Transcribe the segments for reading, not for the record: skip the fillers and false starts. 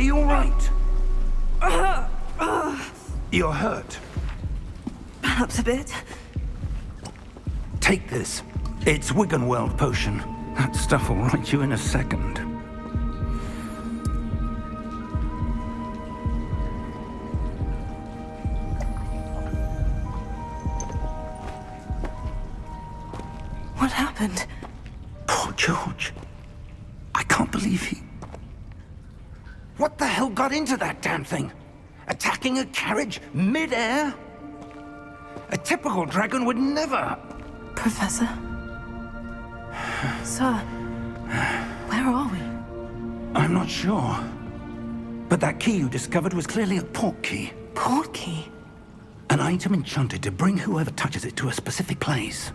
you all right? You're hurt. Perhaps a bit. Take this. It's Wiggenweld potion. That stuff will right you in a second. What happened? Poor George. I can't believe he... What the hell got into that damn thing? Attacking a carriage mid-air? A typical dragon would never... Professor? Sir, where are we? I'm not sure. But that key you discovered was clearly a port key. Port key? An item enchanted to bring whoever touches it to a specific place.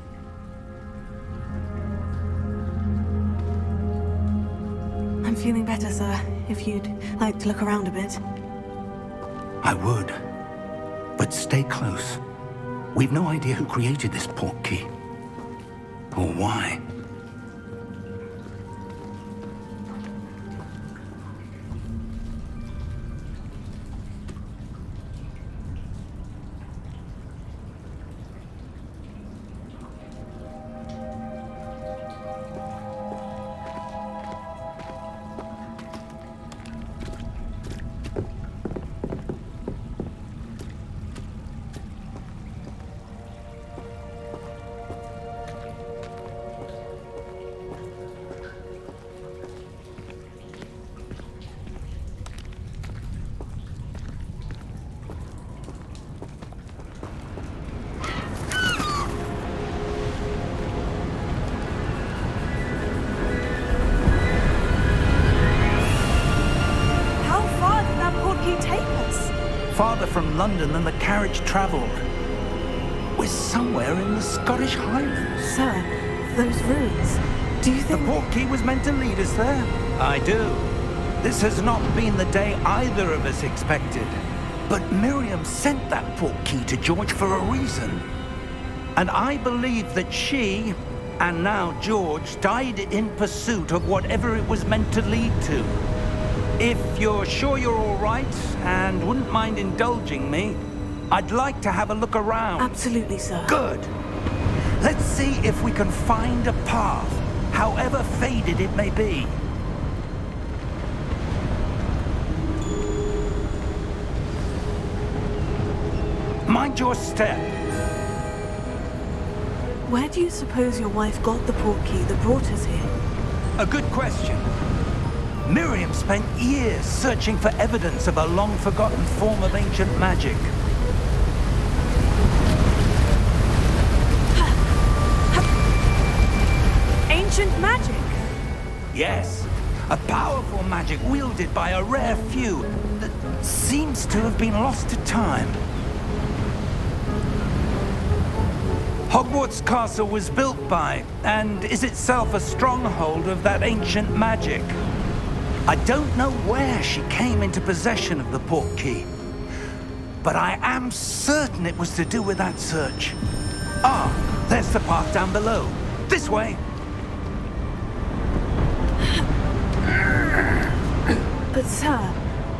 I'm feeling better, sir. If you'd like to look around a bit. I would. But stay close. We've no idea who created this port key. Or why. Farther from London than the carriage travelled. We're somewhere in the Scottish Highlands. Sir, those ruins. Do you think... The port key was meant to lead us there? I do. This has not been the day either of us expected. But Miriam sent that port key to George for a reason. And I believe that she, and now George, died in pursuit of whatever it was meant to lead to. If you're sure you're all right, and wouldn't mind indulging me, I'd like to have a look around. Absolutely, sir. Good. Let's see if we can find a path, however faded it may be. Mind your step. Where do you suppose your wife got the port key that brought us here? A good question. Miriam spent years searching for evidence of a long-forgotten form of ancient magic. Ancient magic? Yes. A powerful magic wielded by a rare few that seems to have been lost to time. Hogwarts Castle was built by, and is itself a stronghold of that ancient magic. I don't know where she came into possession of the port key, but I am certain it was to do with that search. Ah, there's the path down below. This way. But sir,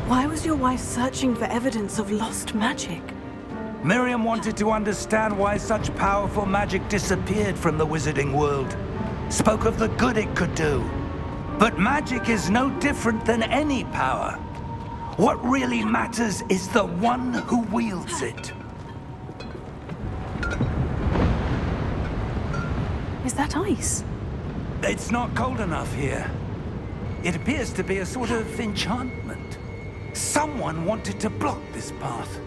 why was your wife searching for evidence of lost magic? Miriam wanted to understand why such powerful magic disappeared from the wizarding world. Spoke of the good it could do. But magic is no different than any power. What really matters is the one who wields it. Is that ice? It's not cold enough here. It appears to be a sort of enchantment. Someone wanted to block this path.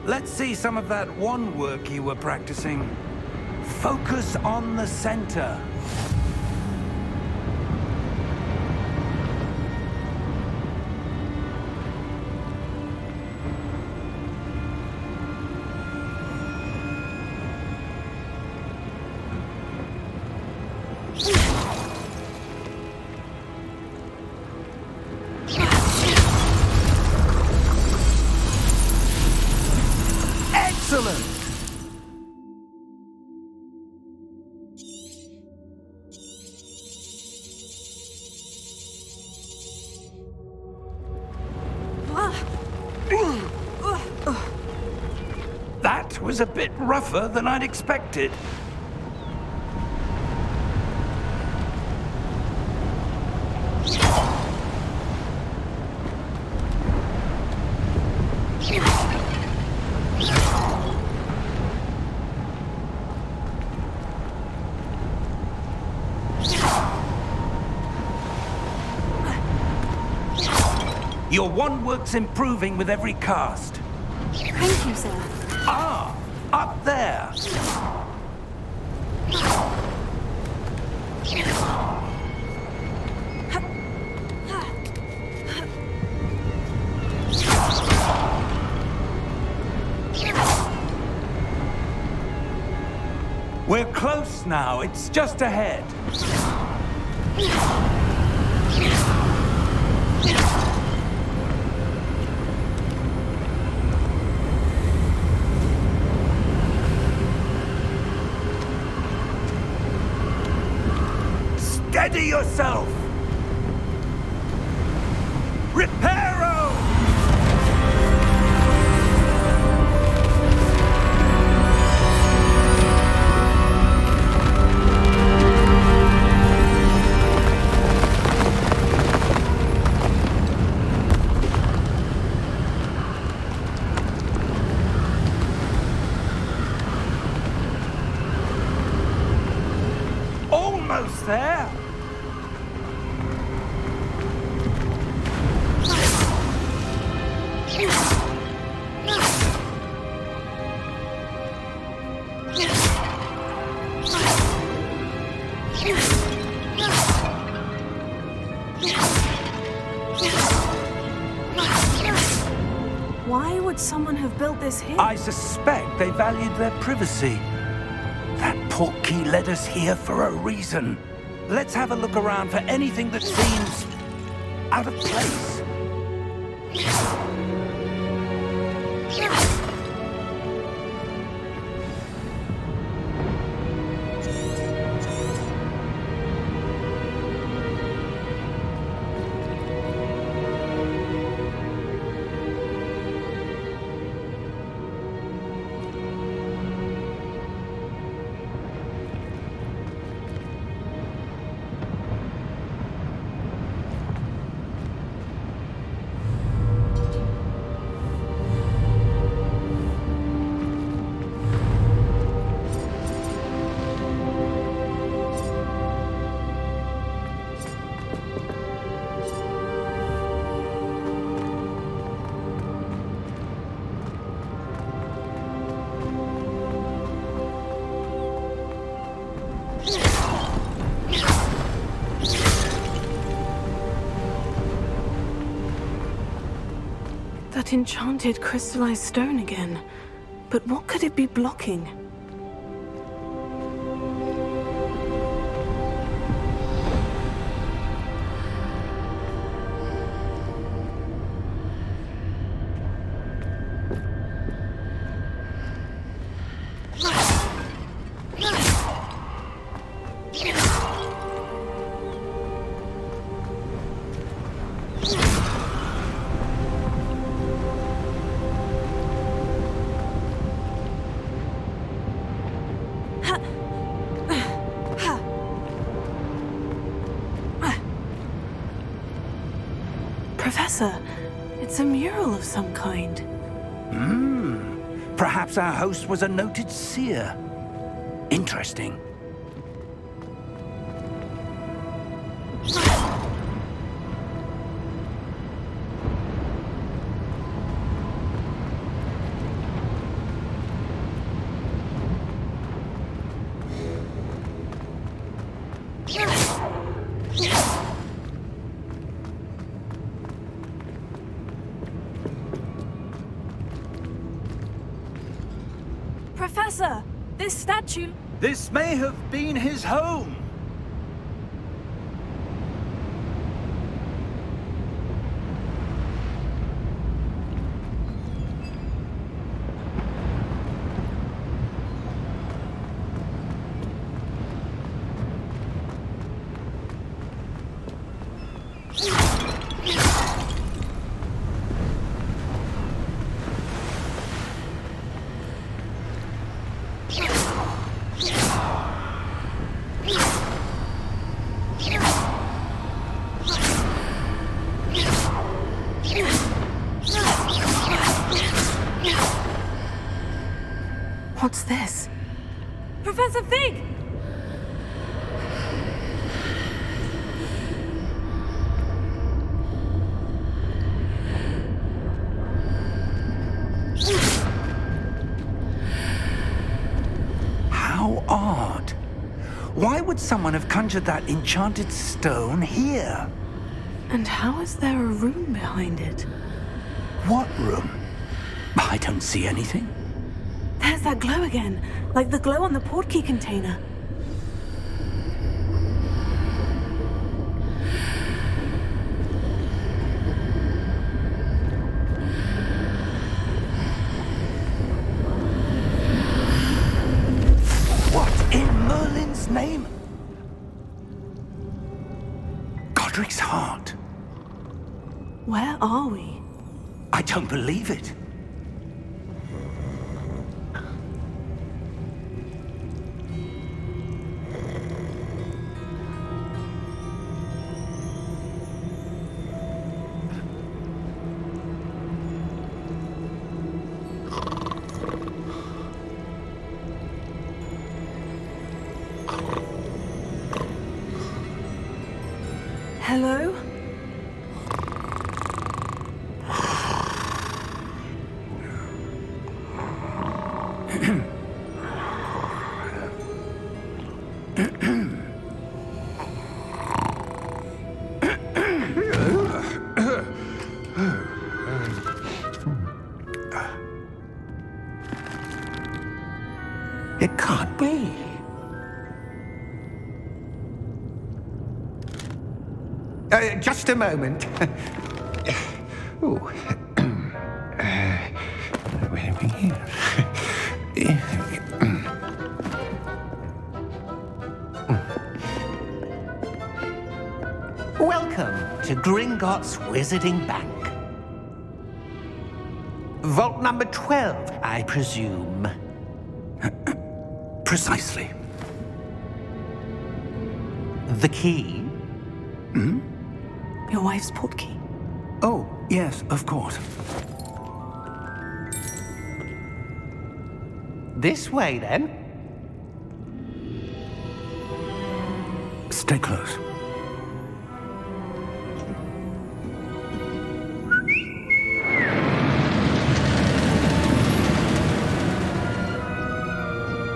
Let's see some of that wand work you were practicing. Focus on the center. Excellent! was a bit rougher than I'd expected. Your wand work's improving with every cast. Thank you, sir. Ah, up there. We're close now. It's just ahead. Steady yourself! Reparo! Almost there! Why would someone have built this here? I suspect they valued their privacy. That portkey led us here for a reason. Let's have a look around for anything that seems out of place. That enchanted crystallized stone again. But what could it be blocking? Professor, it's a mural of some kind. Perhaps our host was a noted seer. Interesting. Professor, this statue... This may have been his home. a fig! How odd. Why would someone have conjured that enchanted stone here? And how is there a room behind it? What room? I don't see anything. There's that glow again, like the glow on the portkey container. What in Merlin's name? Godric's heart. Where are we? I don't believe it. Hello? It can't be. Just a moment. Ooh. Where are we here? Welcome to Gringotts Wizarding Bank. Vault number 12, I presume. Precisely. The key? Hmm? Your wife's portkey. Oh, yes, of course. This way, then. Stay close.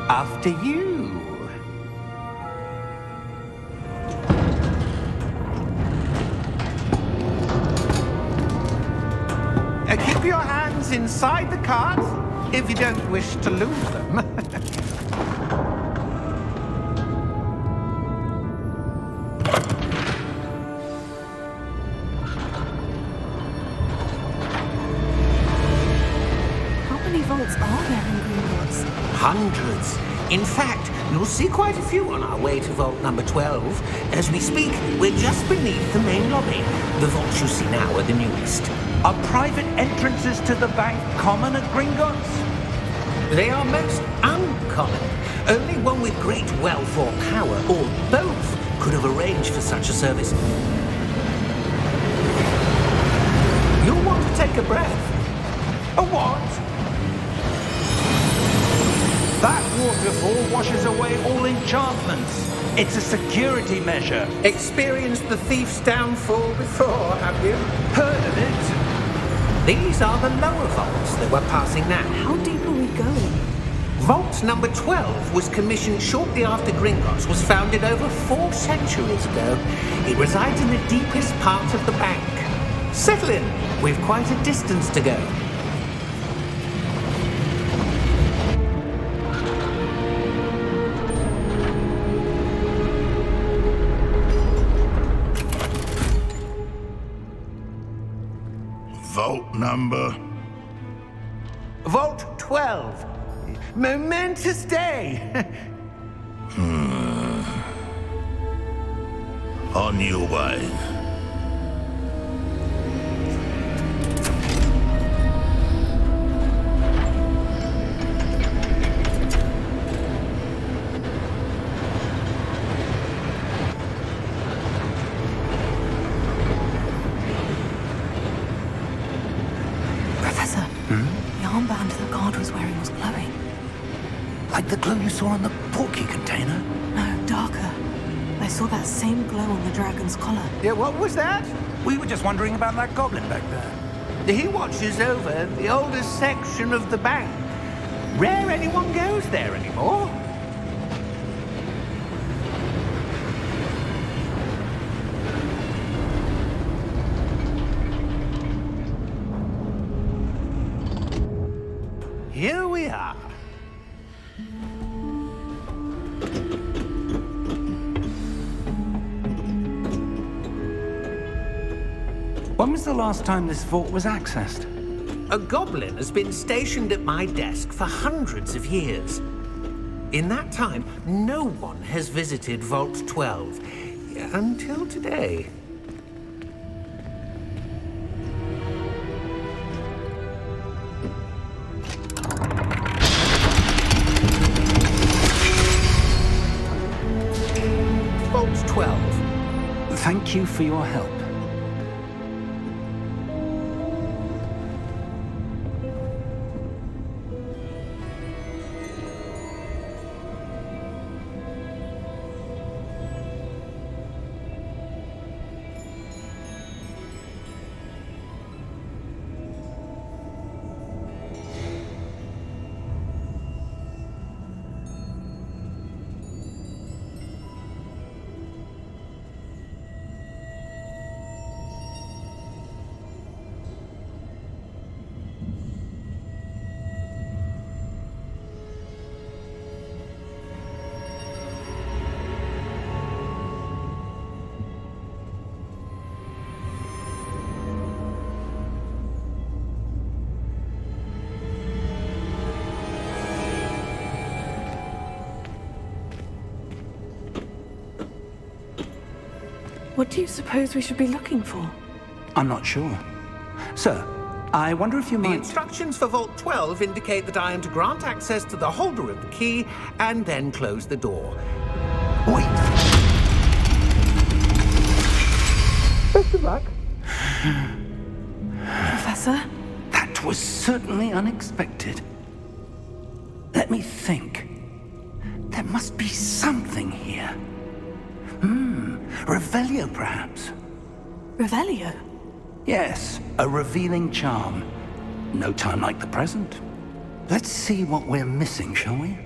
After you. Keep your hands inside the cart if you don't wish to lose them. How many vaults are there in Gringotts? Hundreds. In fact, you'll see quite a few on our way to vault number 12. As we speak, we're just beneath the main lobby. The vaults you see now are the newest. Are private entrances to the bank common at Gringotts? They are most uncommon. Only one with great wealth or power, or both, could have arranged for such a service. You'll want to take a breath. A what? That waterfall washes away all enchantments. It's a security measure. Experienced the thief's downfall before, have you? Heard of it? These are the lower vaults that we're passing now. How deep are we going? Vault number 12 was commissioned shortly after Gringotts was founded over 4 centuries ago. It resides in the deepest part of the bank. Settle in. We've quite a distance to go. Vault number? Vault 12. Momentous day. On your way. Professor, the armband the guard was wearing was glowing. Like the glow you saw on the portkey container? No, darker. I saw that same glow on the dragon's collar. Yeah, what was that? We were just wondering about that goblin back there. He watches over the oldest section of the bank. Rare anyone goes there anymore. Here we are. When was the last time this vault was accessed? A goblin has been stationed at my desk for hundreds of years. In that time, no one has visited Vault 12, until today. Vault 12. Thank you for your help. What do you suppose we should be looking for? I'm not sure. Sir, I wonder if you The might... instructions for Vault 12 indicate that I am to grant access to the holder of the key and then close the door. Wait! Best of luck. Professor? That was certainly unexpected. Let me think. There must be something here. Revelio, perhaps? Revelio? Yes, a revealing charm. No time like the present. Let's see what we're missing, shall we?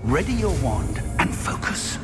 Ready your wand and focus.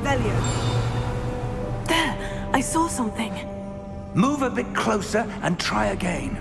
Revelio. There, I saw something. Move a bit closer and try again.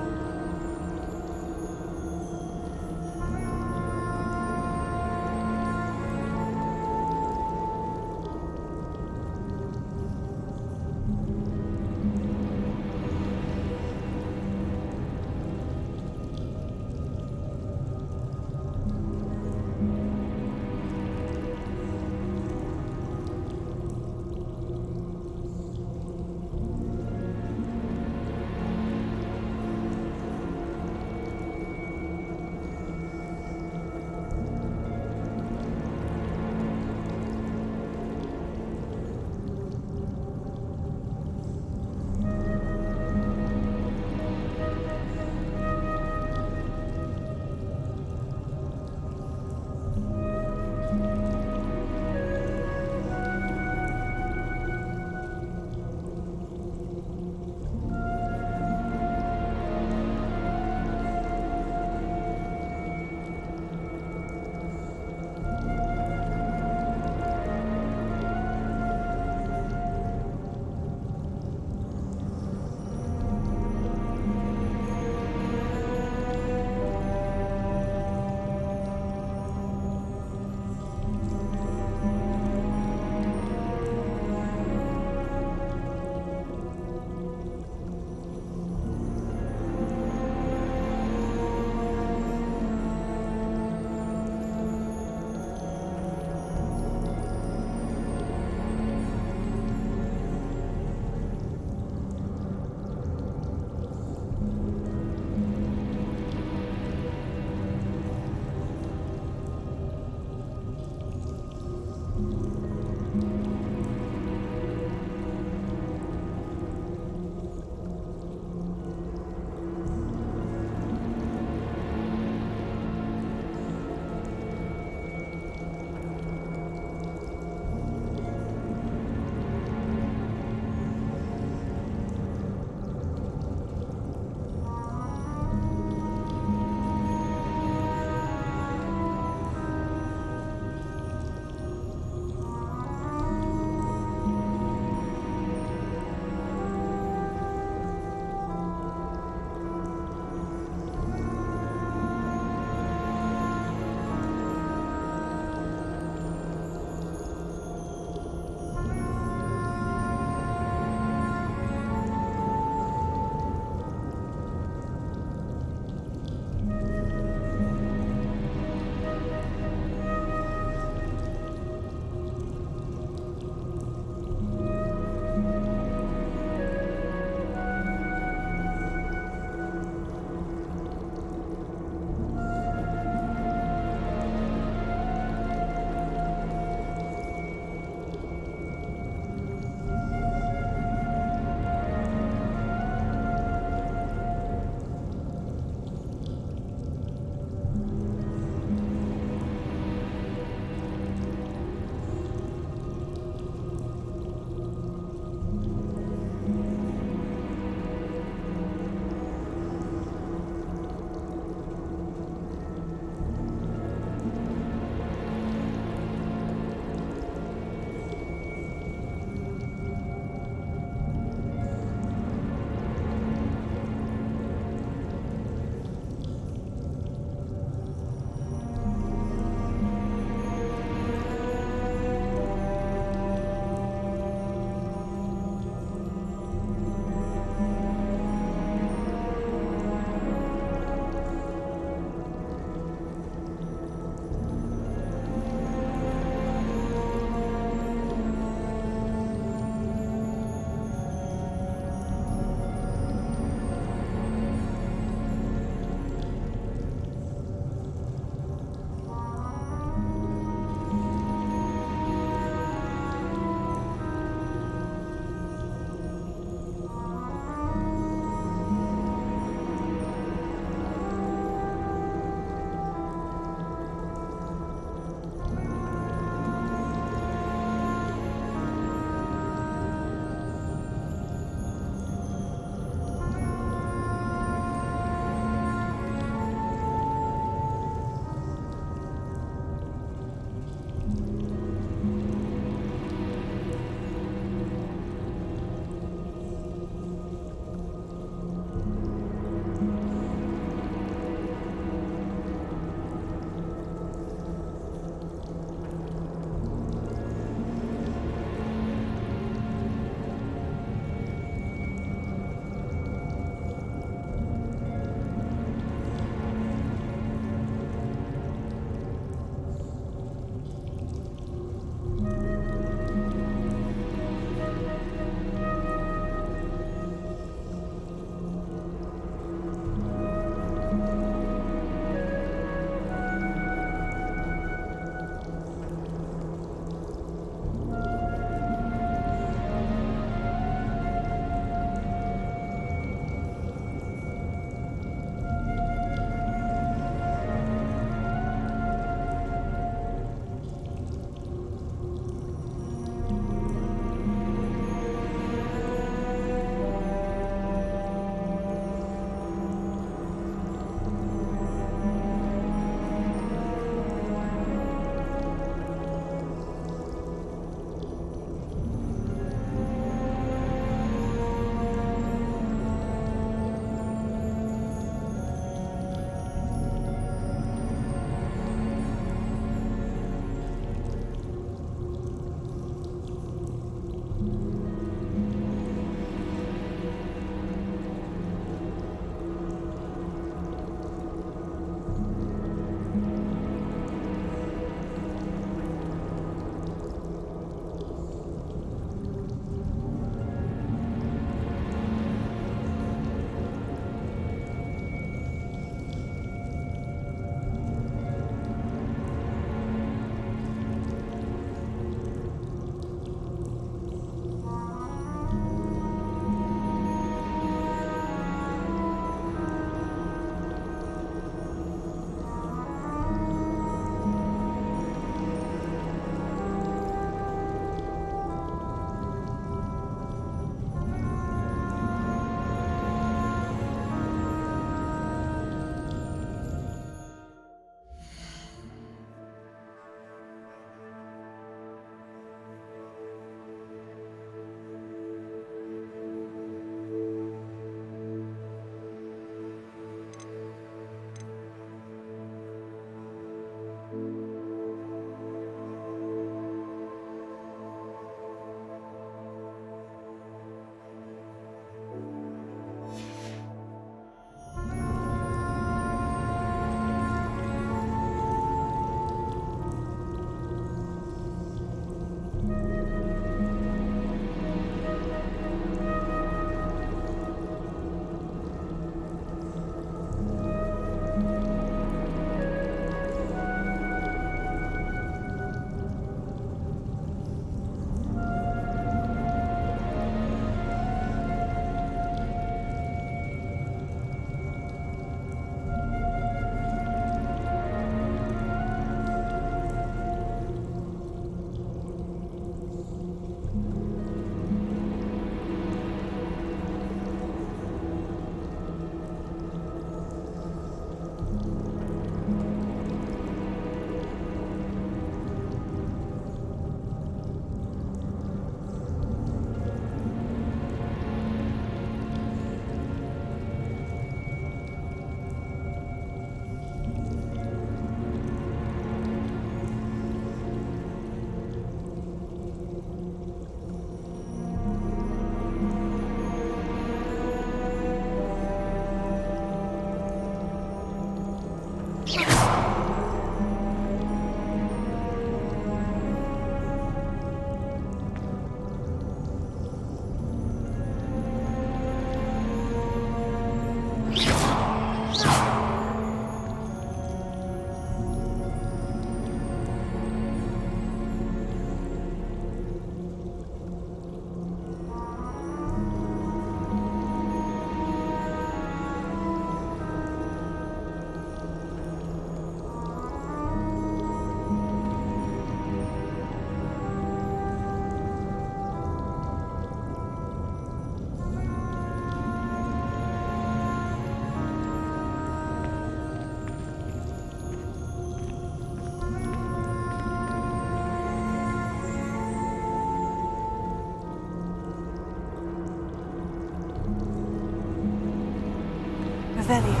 Revelio.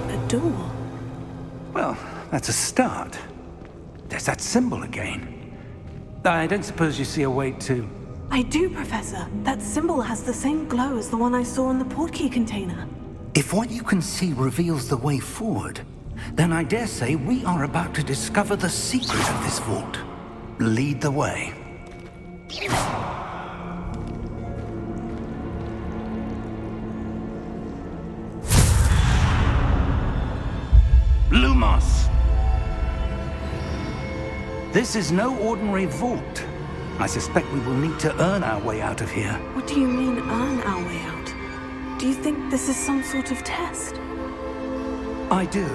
A door. Well, that's a start. There's that symbol again. I don't suppose you see a way to... I do, Professor. That symbol has the same glow as the one I saw in the portkey container. If what you can see reveals the way forward, then I dare say we are about to discover the secret of this vault. Lead the way. Lumos! This is no ordinary vault. I suspect we will need to earn our way out of here. What do you mean, earn our way out? Do you think this is some sort of test? I do.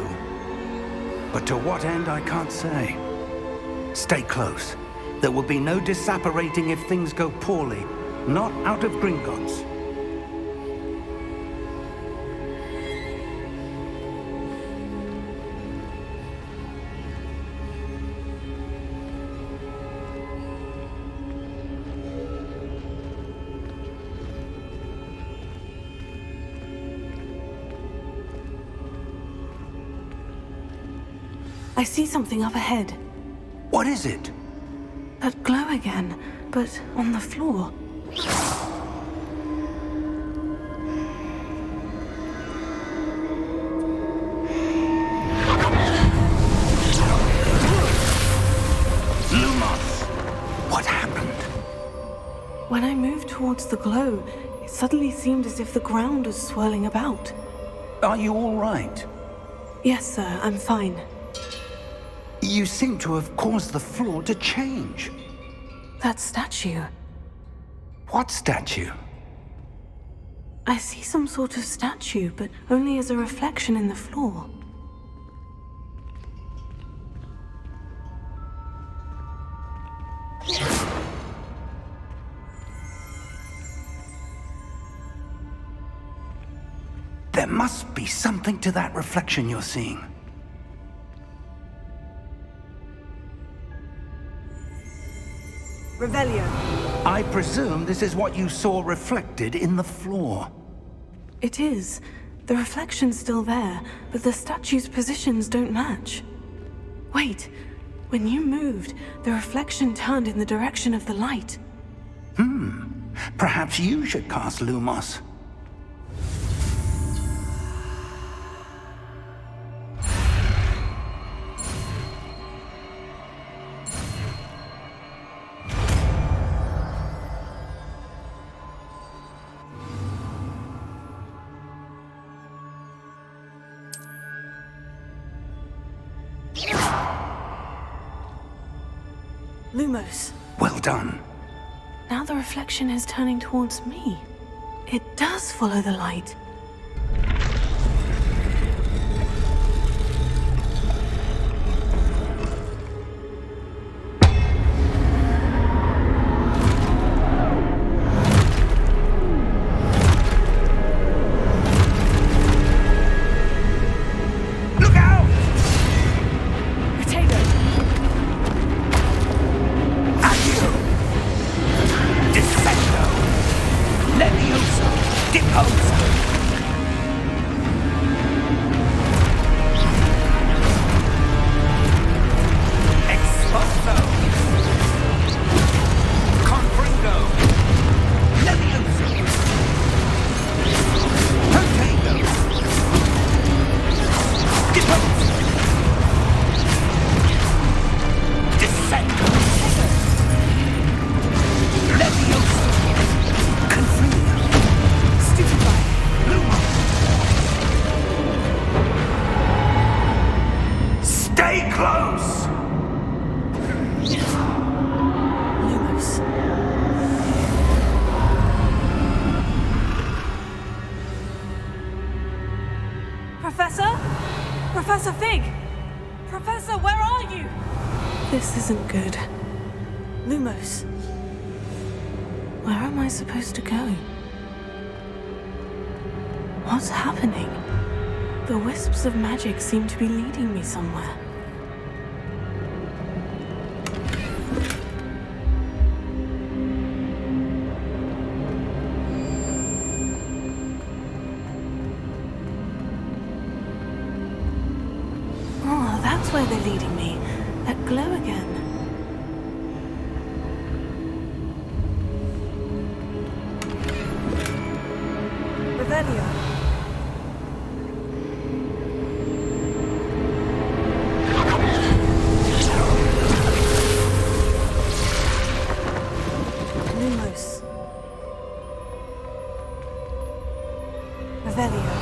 But to what end, I can't say. Stay close. There will be no disapparating if things go poorly. Not out of Gringotts. I see something up ahead. What is it? That glow again, but on the floor. Lumos! What happened? When I moved towards the glow, it suddenly seemed as if the ground was swirling about. Are you all right? Yes, sir, I'm fine. You seem to have caused the floor to change. That statue. What statue? I see some sort of statue, but only as a reflection in the floor. There must be something to that reflection you're seeing. Revelio. I presume this is what you saw reflected in the floor. It is. The reflection's still there, but the statue's positions don't match. Wait. When you moved, the reflection turned in the direction of the light. Perhaps you should cast Lumos. Lumos. Well done. Now the reflection is turning towards me. It does follow the light. Look out! Potato! Accio! Descendo! Levioso! Deposo! Exposo! Confringo! Levioso! Potato! Deposo! Descendo! Levioso! Confringo! Stupefy! Lumos! Stay close! Lumos. Professor? Professor Fig! Professor, where are you? This isn't good. Lumos. Where am I supposed to go? What's happening? The wisps of magic seem to be leading me somewhere. that's where they're leading me. That glow again. Revelio. Lumos. Revelio.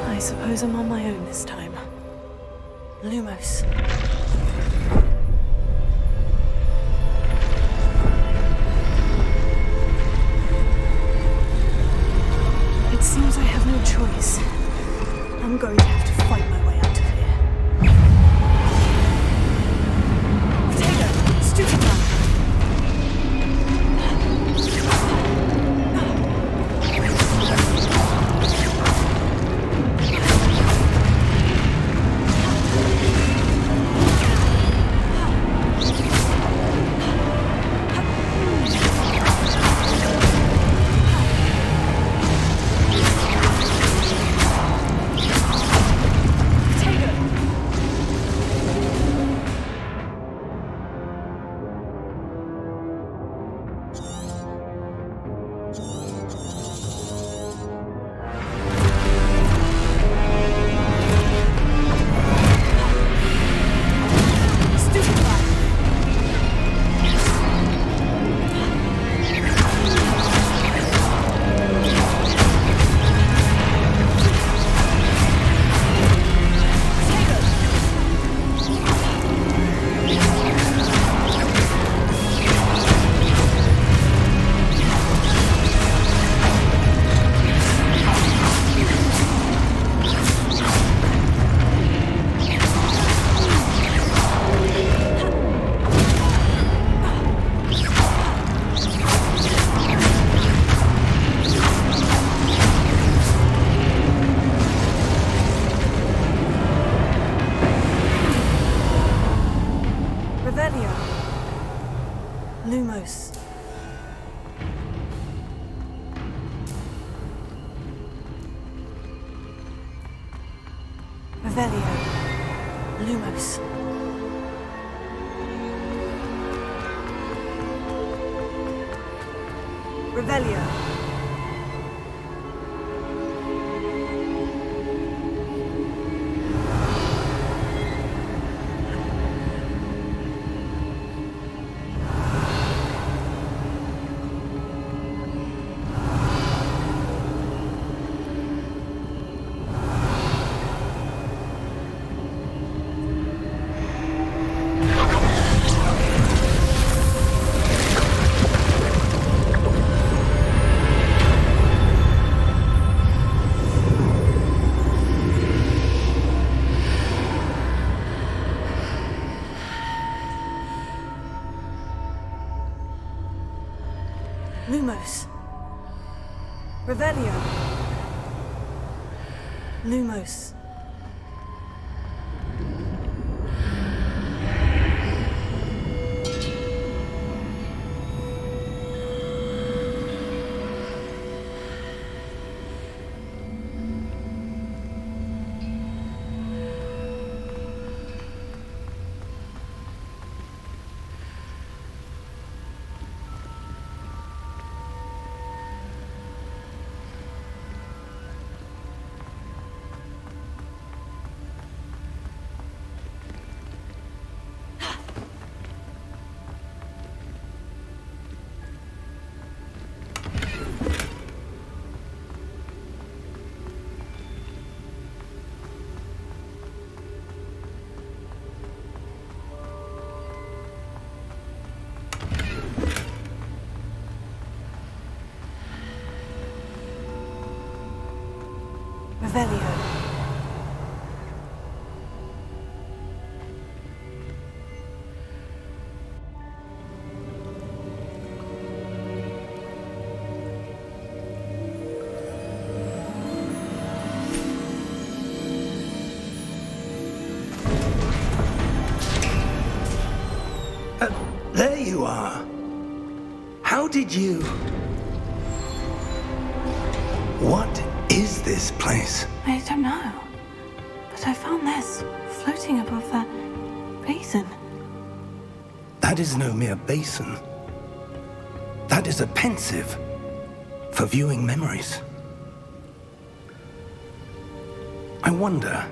I suppose I'm on my own this time. Lumos. It seems I have no choice. I'm going to have to fight my way out of here. Potato! Stupid one! Lumos. Revelio. Lumos. Revelio. Lumos. Revelio. Lumos. Revelio. There you are. How did you... What is this place? I don't know. But I found this floating above that basin. That is no mere basin. That is a pensive for viewing memories. I wonder...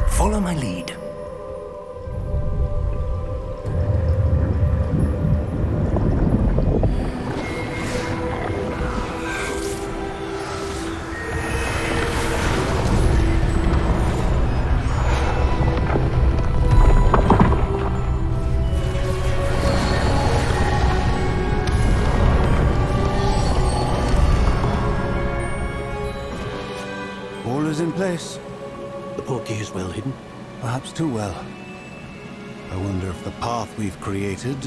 Follow my lead. All is in place. The portkey is well hidden. Perhaps too well. I wonder if the path we've created...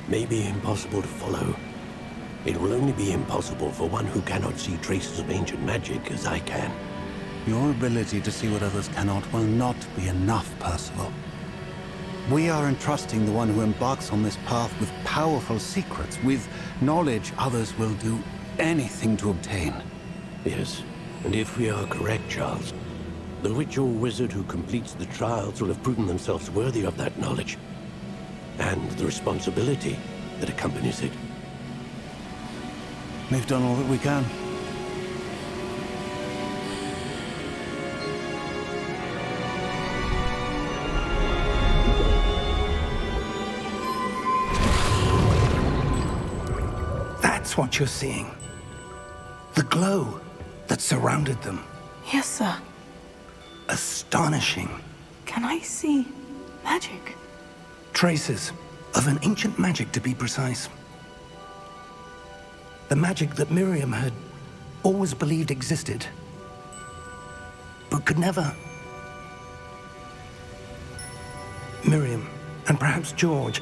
May be impossible to follow. It will only be impossible for one who cannot see traces of ancient magic as I can. Your ability to see what others cannot will not be enough, Percival. We are entrusting the one who embarks on this path with powerful secrets, with knowledge others will do anything to obtain. Yes, and if we are correct, Charles, the witch or wizard who completes the trials will have proven themselves worthy of that knowledge, and the responsibility that accompanies it. We've done all that we can. That's what you're seeing. The glow that surrounded them. Yes, sir. Astonishing. Can I see magic? Traces of an ancient magic, to be precise. The magic that Miriam had always believed existed, but could never. Miriam, and perhaps George,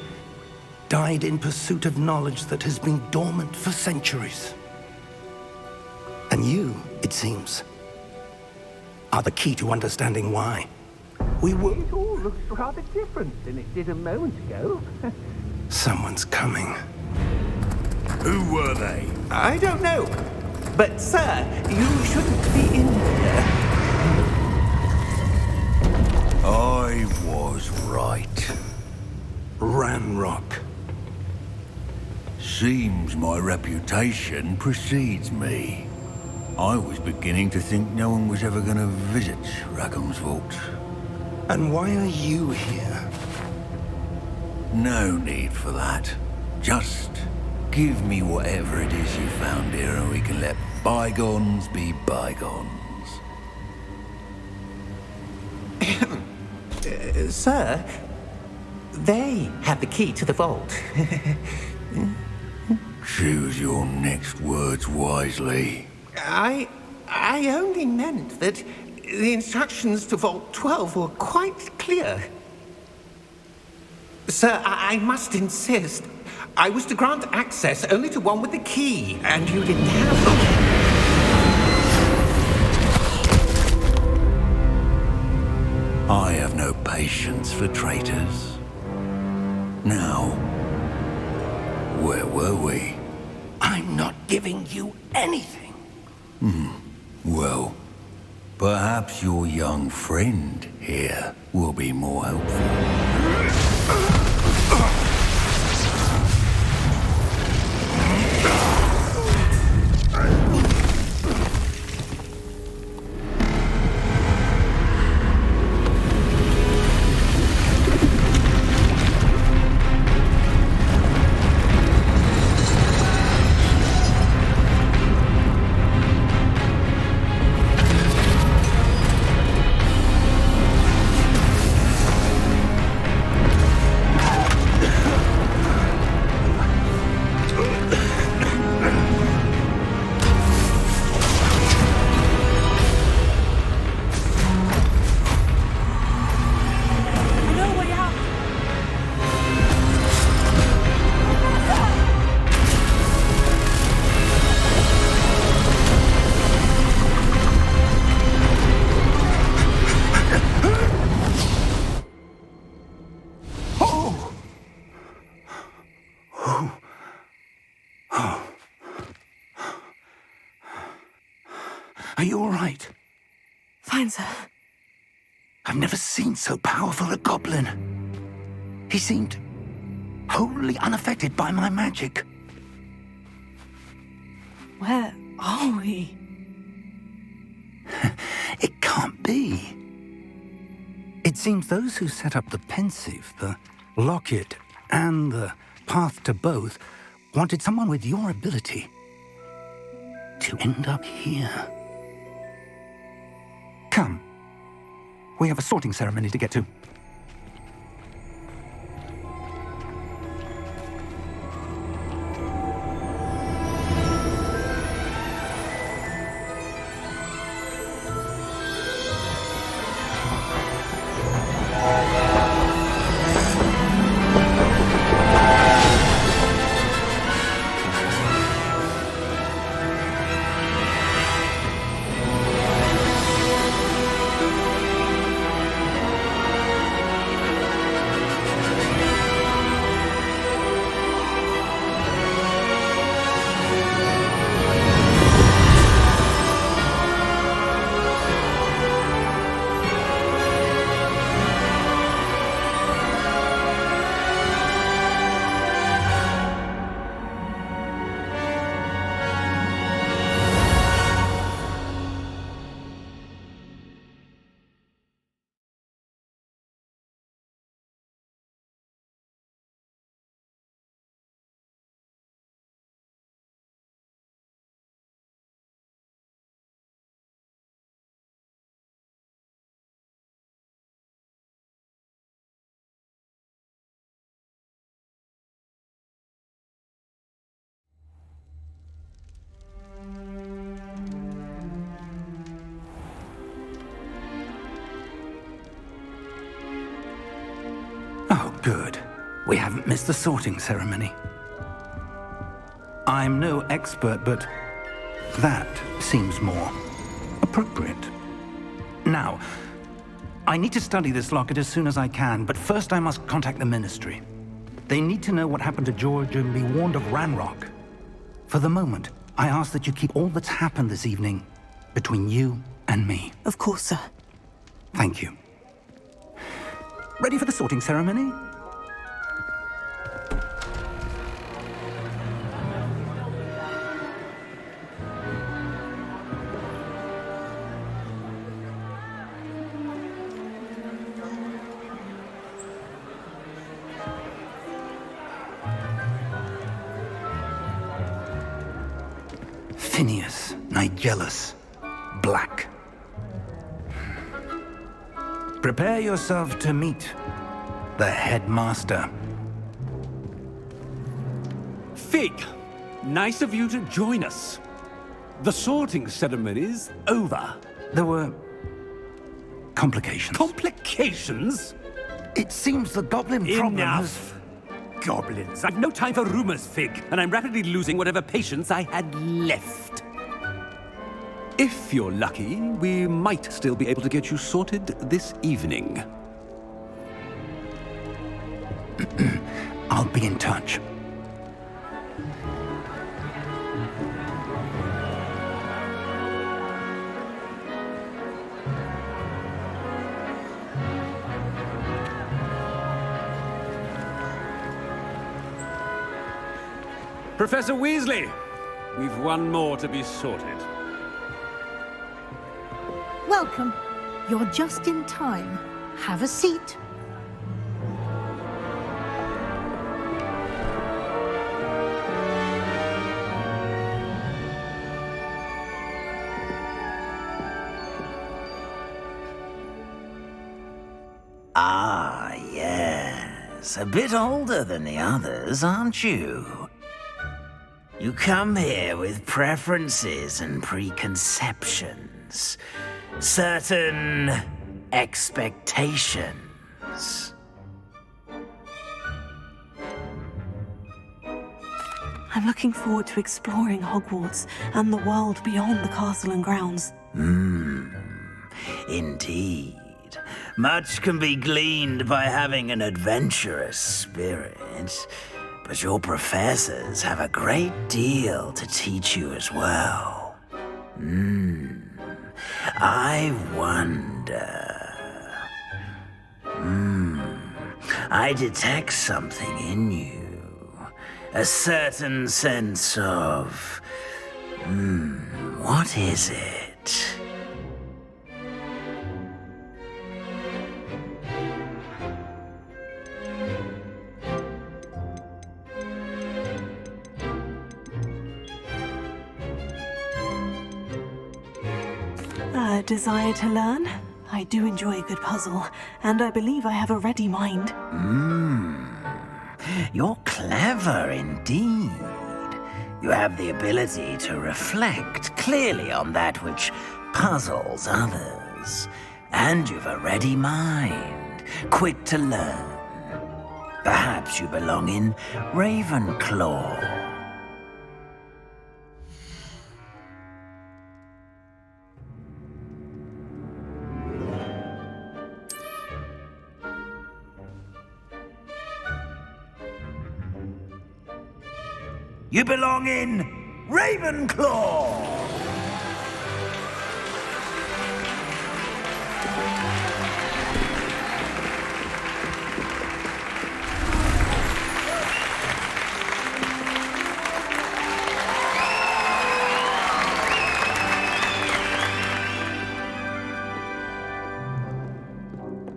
died in pursuit of knowledge that has been dormant for centuries. And you, it seems, are the key to understanding why. It all looks rather different than it did a moment ago. Someone's coming. Who were they? I don't know. But, sir, you shouldn't be in here. I was right. Ranrock. Seems my reputation precedes me. I was beginning to think no one was ever going to visit Rackham's vault. And why are you here? No need for that. Just give me whatever it is you found here and we can let bygones be bygones. Sir, they have the key to the vault. Choose your next words wisely. I only meant that the instructions to Vault 12 were quite clear. Sir, I must insist. I was to grant access only to one with the key, and you didn't have them. I have no patience for traitors. Now, where were we? I'm not giving you anything. Well, perhaps your young friend here will be more helpful. Are you all right? Fine, sir. I've never seen so powerful a goblin. He seemed wholly unaffected by my magic. Where are we? It can't be. It seems those who set up the pensive, the locket, and the path to both wanted someone with your ability to end up here. Come. We have a sorting ceremony to get to. Oh, good. We haven't missed the sorting ceremony. I'm no expert, but that seems more appropriate. Now, I need to study this locket as soon as I can, but first I must contact the Ministry. They need to know what happened to George and be warned of Ranrock. For the moment, I ask that you keep all that's happened this evening between you and me. Of course, sir. Thank you. Ready for the sorting ceremony? Phineas Nigellus Black. Prepare yourself to meet the headmaster. Fig, nice of you to join us. The sorting ceremony's over. There were complications. Complications? It seems the goblin problem has... Enough. Goblins. I've no time for rumors, Fig, and I'm rapidly losing whatever patience I had left. If you're lucky, we might still be able to get you sorted this evening. I'll be in touch. Professor Weasley, we've one more to be sorted. Welcome. You're just in time. Have a seat. Ah, yes. A bit older than the others, aren't you? You come here with preferences and preconceptions. Certain expectations. I'm looking forward to exploring Hogwarts and the world beyond the castle and grounds. Indeed. Much can be gleaned by having an adventurous spirit, but your professors have a great deal to teach you as well. I wonder... I detect something in you. A certain sense of... what is it? A desire to learn? I do enjoy a good puzzle, and I believe I have a ready mind. You're clever indeed. You have the ability to reflect clearly on that which puzzles others. And you've a ready mind, quick to learn. Perhaps you belong in Ravenclaw. You belong in Ravenclaw!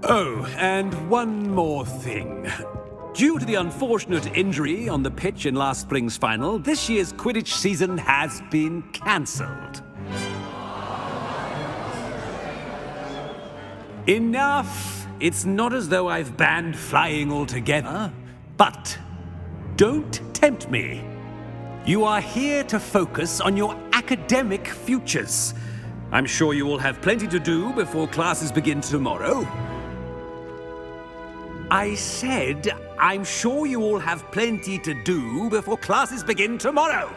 Oh, and one more thing. Due to the unfortunate injury on the pitch in last spring's final, this year's Quidditch season has been cancelled. Enough! It's not as though I've banned flying altogether, but don't tempt me. You are here to focus on your academic futures. I'm sure you will have plenty to do before classes begin tomorrow. I said, I'm sure you all have plenty to do before classes begin tomorrow.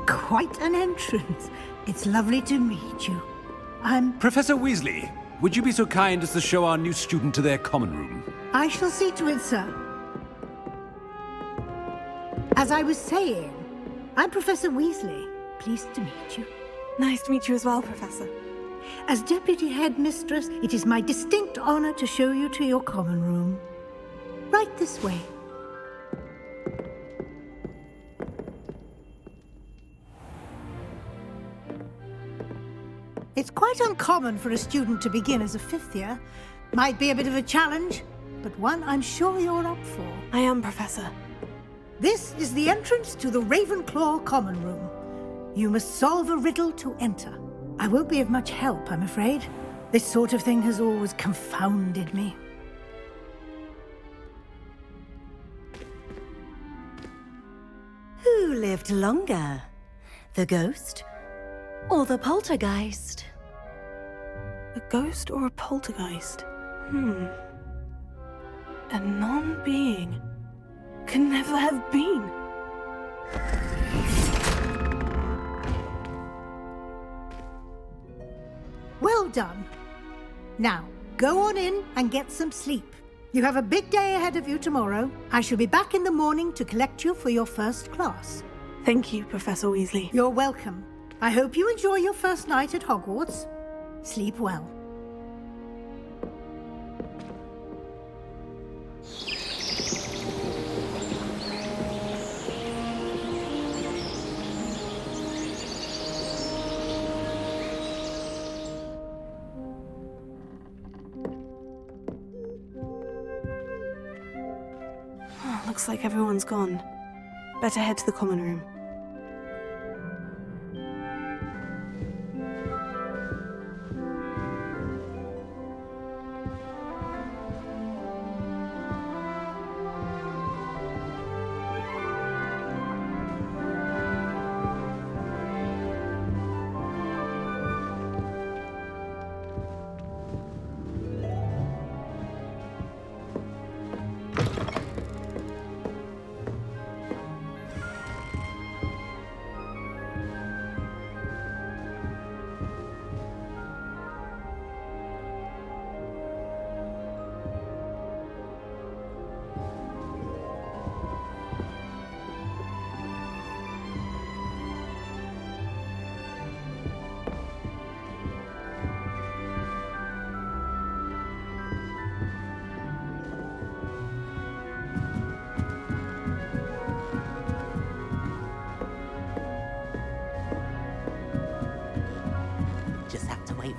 Quite an entrance. It's lovely to meet you. Professor Weasley, would you be so kind as to show our new student to their common room? I shall see to it, sir. As I was saying, I'm Professor Weasley. Pleased to meet you. Nice to meet you as well, Professor. As Deputy Headmistress, it is my distinct honor to show you to your common room. Right this way. It's quite uncommon for a student to begin as a fifth year. Might be a bit of a challenge, but one I'm sure you're up for. I am, Professor. This is the entrance to the Ravenclaw common room. You must solve a riddle to enter. I won't be of much help, I'm afraid. This sort of thing has always confounded me. Who lived longer? The ghost or the poltergeist? A ghost or a poltergeist? A non-being can never have been. Well done. Now, go on in and get some sleep. You have a big day ahead of you tomorrow. I shall be back in the morning to collect you for your first class. Thank you, Professor Weasley. You're welcome. I hope you enjoy your first night at Hogwarts. Sleep well. Looks like everyone's gone. Better head to the common room.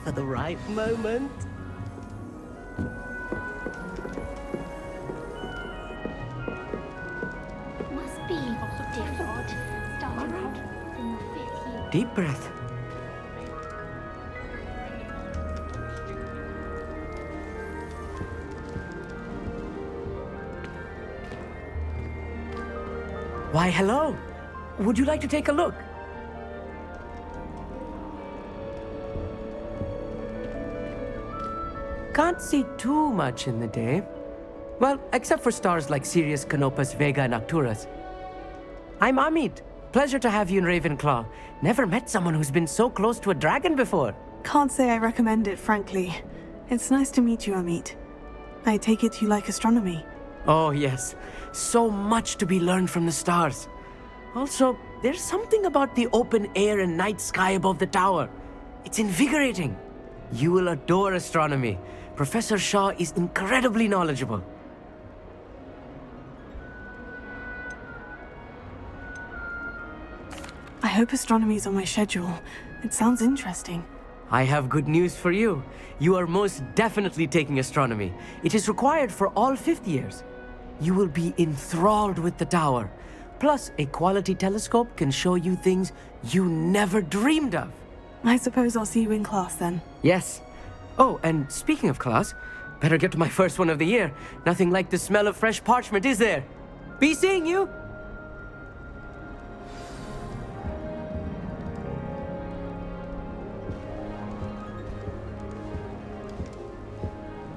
for the right moment. Must be different. Starting out in your 5th year. Deep breath. Why, hello. Would you like to take a look? Can't see too much in the day. Well, except for stars like Sirius, Canopus, Vega, and Arcturus. I'm Amit. Pleasure to have you in Ravenclaw. Never met someone who's been so close to a dragon before. Can't say I recommend it, frankly. It's nice to meet you, Amit. I take it you like astronomy. Oh, yes. So much to be learned from the stars. Also, there's something about the open air and night sky above the tower. It's invigorating. You will adore astronomy. Professor Shaw is incredibly knowledgeable. I hope astronomy's on my schedule. It sounds interesting. I have good news for you. You are most definitely taking astronomy. It is required for all 5th years. You will be enthralled with the tower. Plus, a quality telescope can show you things you never dreamed of. I suppose I'll see you in class then. Yes. Oh, and speaking of class, better get to my first one of the year. Nothing like the smell of fresh parchment, is there? Be seeing you!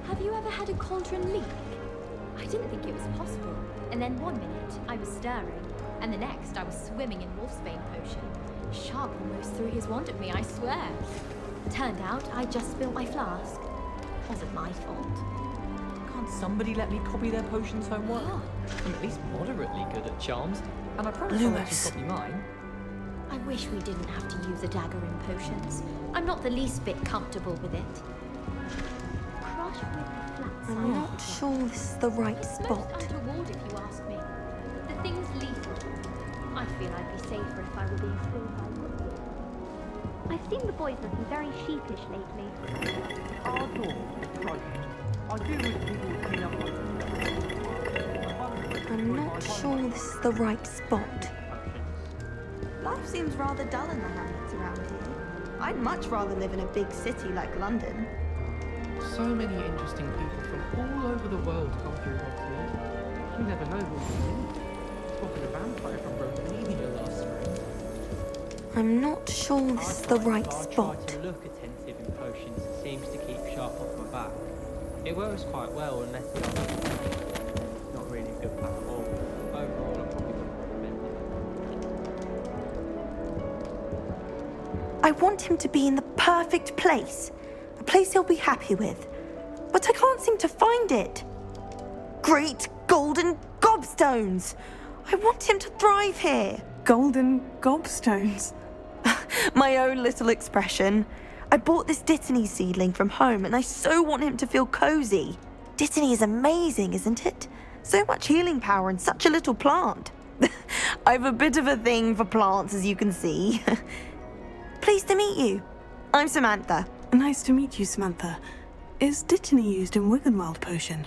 Have you ever had a cauldron leak? I didn't think it was possible. And then one minute, I was stirring. And the next, I was swimming in Wolfsbane potion. Sharp almost threw his wand at me, I swear. Turned out, I just spilled my flask. Wasn't my fault. Can't somebody let me copy their potions homework? I'm at least moderately good at charms. And I promise I'll let you copy mine. I wish we didn't have to use a dagger in potions. I'm not the least bit comfortable with it. Crush with the flat side. I'm not sure this is the right spot. Most untoward if you ask me. The thing's lethal. I feel I'd be safer if I were being fooled by wood. I've seen the boys looking very sheepish lately. Our door is closed. I do wish people would clean up I'm not sure this is the right spot. Life seems rather dull in the hamlets around here. I'd much rather live in a big city like London. So many interesting people from all over the world come through Hogsmeade. You never know who'll be in. Spotted a vampire from Romania last spring. I'm not sure this is the right spot. I try to look attentive in potions. It seems to keep sharp off my back. It works quite well unless the other not really a good platform. Overall, I probably wouldn't recommend it. I want him to be in the perfect place. A place he'll be happy with. But I can't seem to find it. Great golden gobstones! I want him to thrive here. Golden gobstones? My own little expression. I bought this Dittany seedling from home and I so want him to feel cozy. Dittany is amazing, isn't it? So much healing power in such a little plant. I've a bit of a thing for plants, as you can see. Pleased to meet you. I'm Samantha. Nice to meet you, Samantha. Is Dittany used in Wiggenweld potion?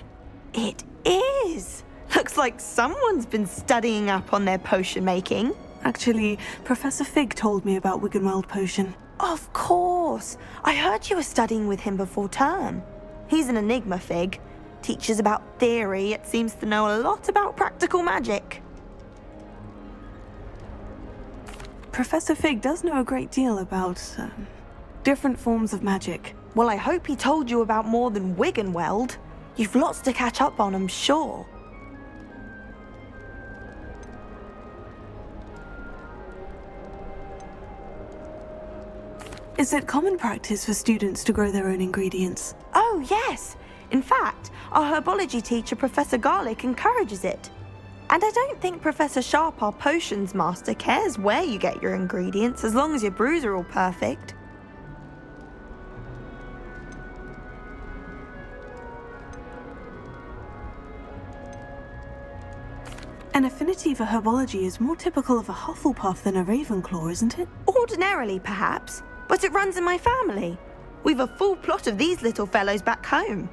It is. Looks like someone's been studying up on their potion making. Actually, Professor Fig told me about Wiggenweld potion. Of course. I heard you were studying with him before term. He's an enigma, Fig. Teaches about theory, yet seems to know a lot about practical magic. Professor Fig does know a great deal about different forms of magic. Well, I hope he told you about more than Wiggenweld. You've lots to catch up on, I'm sure. Is it common practice for students to grow their own ingredients? Oh, yes. In fact, our herbology teacher, Professor Garlick, encourages it. And I don't think Professor Sharp, our potions master, cares where you get your ingredients as long as your brews are all perfect. An affinity for herbology is more typical of a Hufflepuff than a Ravenclaw, isn't it? Ordinarily, perhaps, but it runs in my family. We've a full plot of these little fellows back home.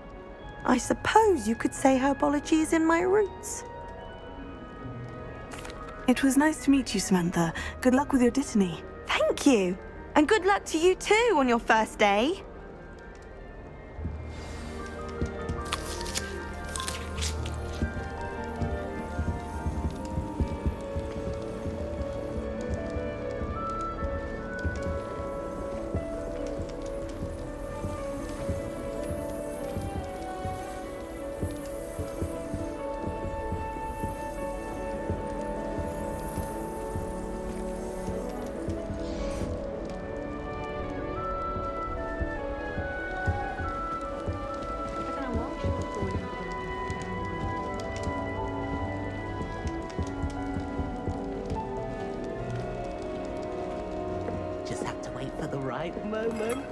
I suppose you could say herbology is in my roots. It was nice to meet you, Samantha. Good luck with your dittany. Thank you. And good luck to you too on your first day. Just have to wait for the right moment.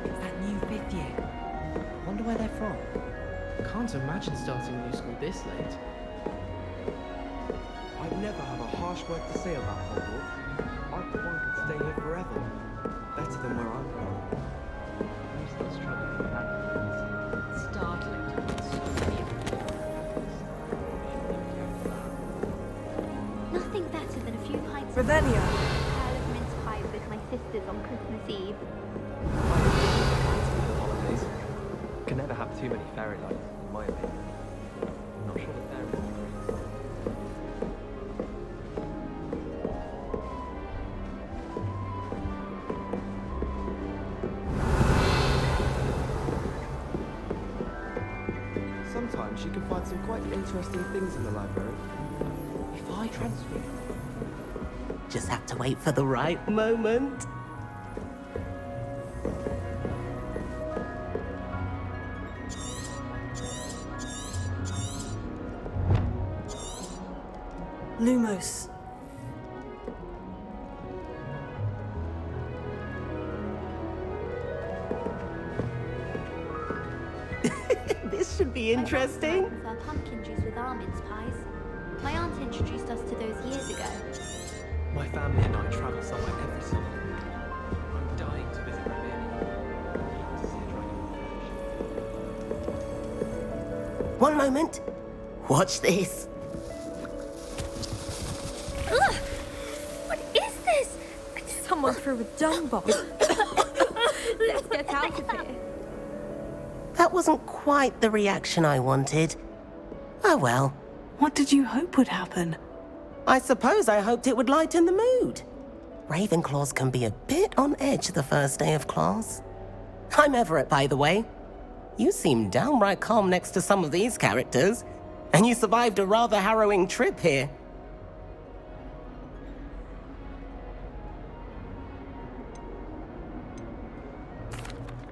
It's that new fifth year. I wonder where they're from. Can't imagine starting a new school this late. I'd never have a harsh word to say about Hogwarts. I for one could stay here forever. Better than where I'm going. I'm still struggling with that. It's startling to meet so many of them. Nothing better than a few pints of Revelio. pile of mince pies with my sisters on Christmas Eve. Holidays. Can never have too many fairy lights, in my opinion. Not sure the fairies agree. Sometimes you can find some quite interesting things in the library. If I transfer, just have to wait for the right moment. Lumos. This should be interesting. For pumpkin juice with almonds pies. My aunt introduced us to those years ago. My family and I travel somewhere every summer. I'm dying to visit Romania. To see a dragon. One moment. Watch this. Ugh! What is this? Someone threw a dung bomb. Let's get out of here. That wasn't quite the reaction I wanted. Oh well. What did you hope would happen? I suppose I hoped it would lighten the mood. Ravenclaws can be a bit on edge the first day of class. I'm Everett, by the way. You seem downright calm next to some of these characters, and you survived a rather harrowing trip here.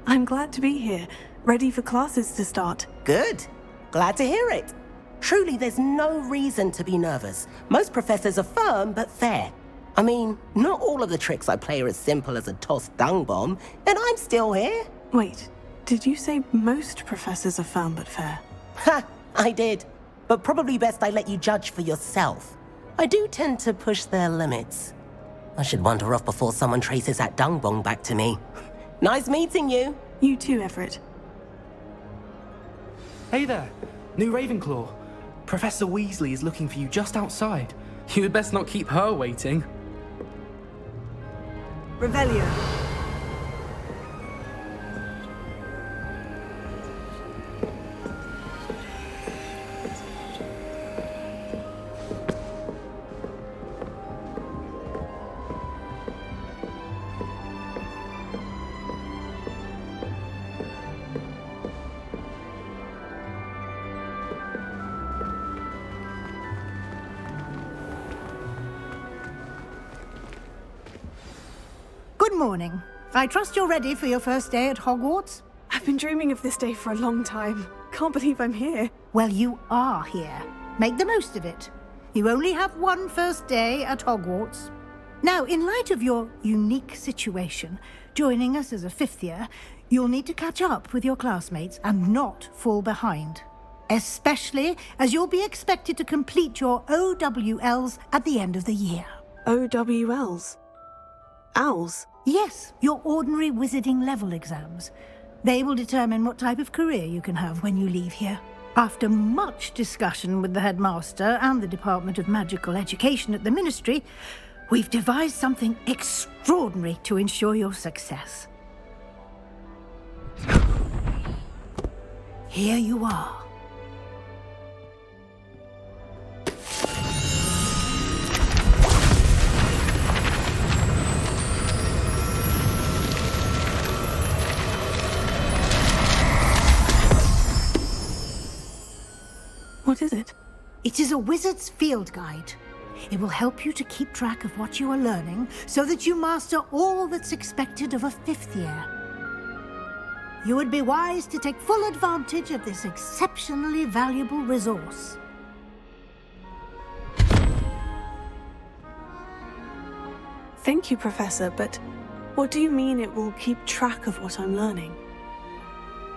I'm glad to be here, ready for classes to start. Good. Glad to hear it. Truly, there's no reason to be nervous. Most professors are firm but fair. I mean, not all of the tricks I play are as simple as a tossed dung bomb, and I'm still here. Wait, did you say most professors are firm but fair? Ha! I did. But probably best I let you judge for yourself. I do tend to push their limits. I should wander off before someone traces that dung bomb back to me. Nice meeting you. You too, Everett. Hey there, new Ravenclaw. Professor Weasley is looking for you just outside. You had best not keep her waiting. Revelio. Good morning. I trust you're ready for your first day at Hogwarts? I've been dreaming of this day for a long time. Can't believe I'm here. Well, you are here. Make the most of it. You only have one first day at Hogwarts. Now, in light of your unique situation, joining us as a fifth year, you'll need to catch up with your classmates and not fall behind. Especially as you'll be expected to complete your OWLs at the end of the year. OWLs? Owls? Yes, your ordinary wizarding level exams. They will determine what type of career you can have when you leave here. After much discussion with the headmaster and the Department of Magical Education at the Ministry, we've devised something extraordinary to ensure your success. Here you are. What is it? It is a wizard's field guide. It will help you to keep track of what you are learning so that you master all that's expected of a fifth year. You would be wise to take full advantage of this exceptionally valuable resource. Thank you, Professor, but what do you mean it will keep track of what I'm learning?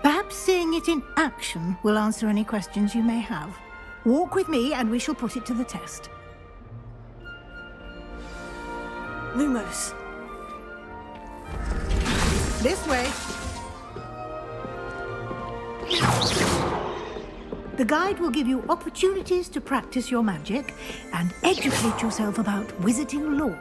Perhaps seeing it in action will answer any questions you may have. Walk with me and we shall put it to the test. Lumos. This way. The guide will give you opportunities to practice your magic and educate yourself about wizarding lore.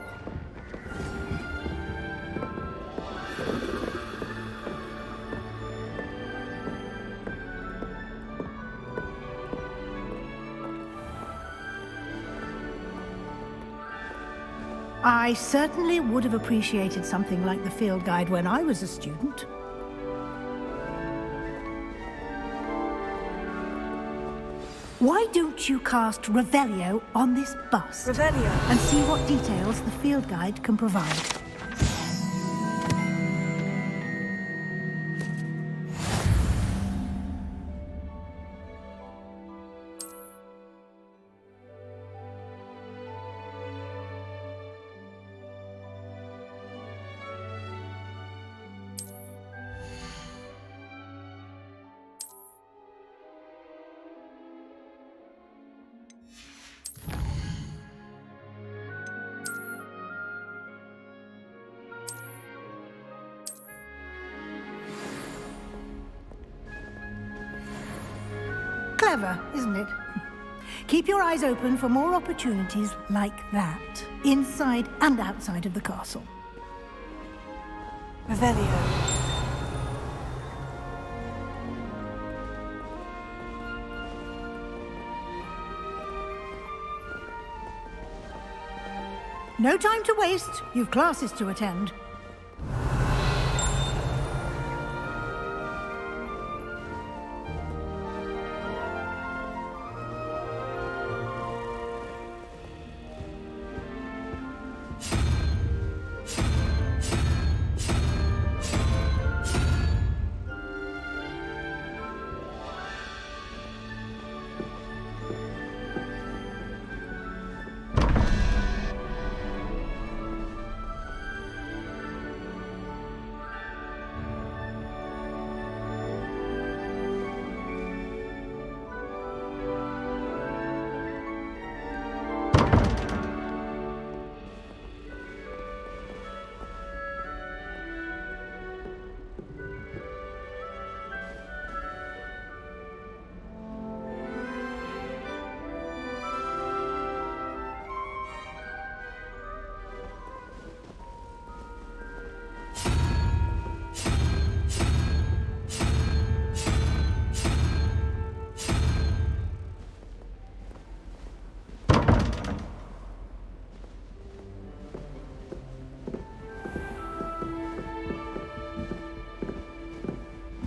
I certainly would have appreciated something like the field guide when I was a student. Why don't you cast Revelio on this bust? Revelio. And see what details the field guide can provide. Clever, isn't it? Keep your eyes open for more opportunities like that, inside and outside of the castle. Revelio. No time to waste. You've classes to attend.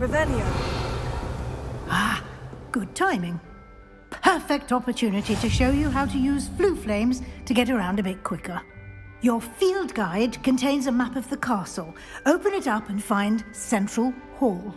Revelio. Ah, good timing. Perfect opportunity to show you how to use flue flames to get around a bit quicker. Your field guide contains a map of the castle. Open it up and find Central Hall.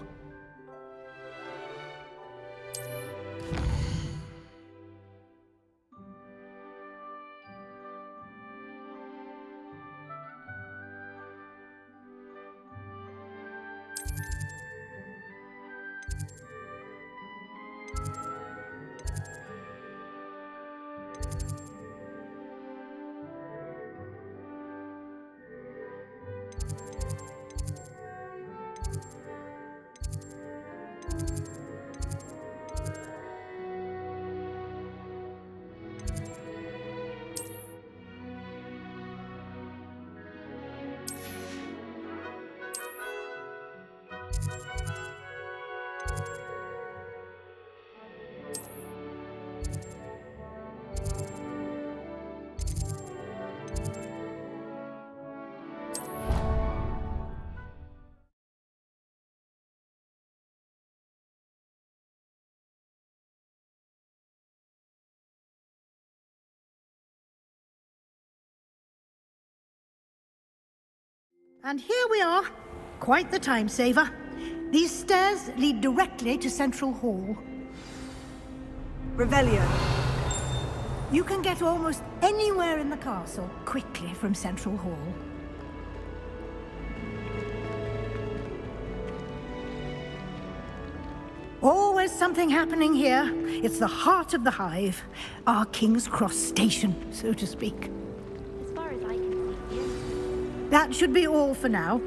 And here we are. Quite the time saver. These stairs lead directly to Central Hall. Revelio. You can get almost anywhere in the castle quickly from Central Hall. Always something happening here. It's the heart of the hive. Our King's Cross station, so to speak. As far as I can see, That should be all for now.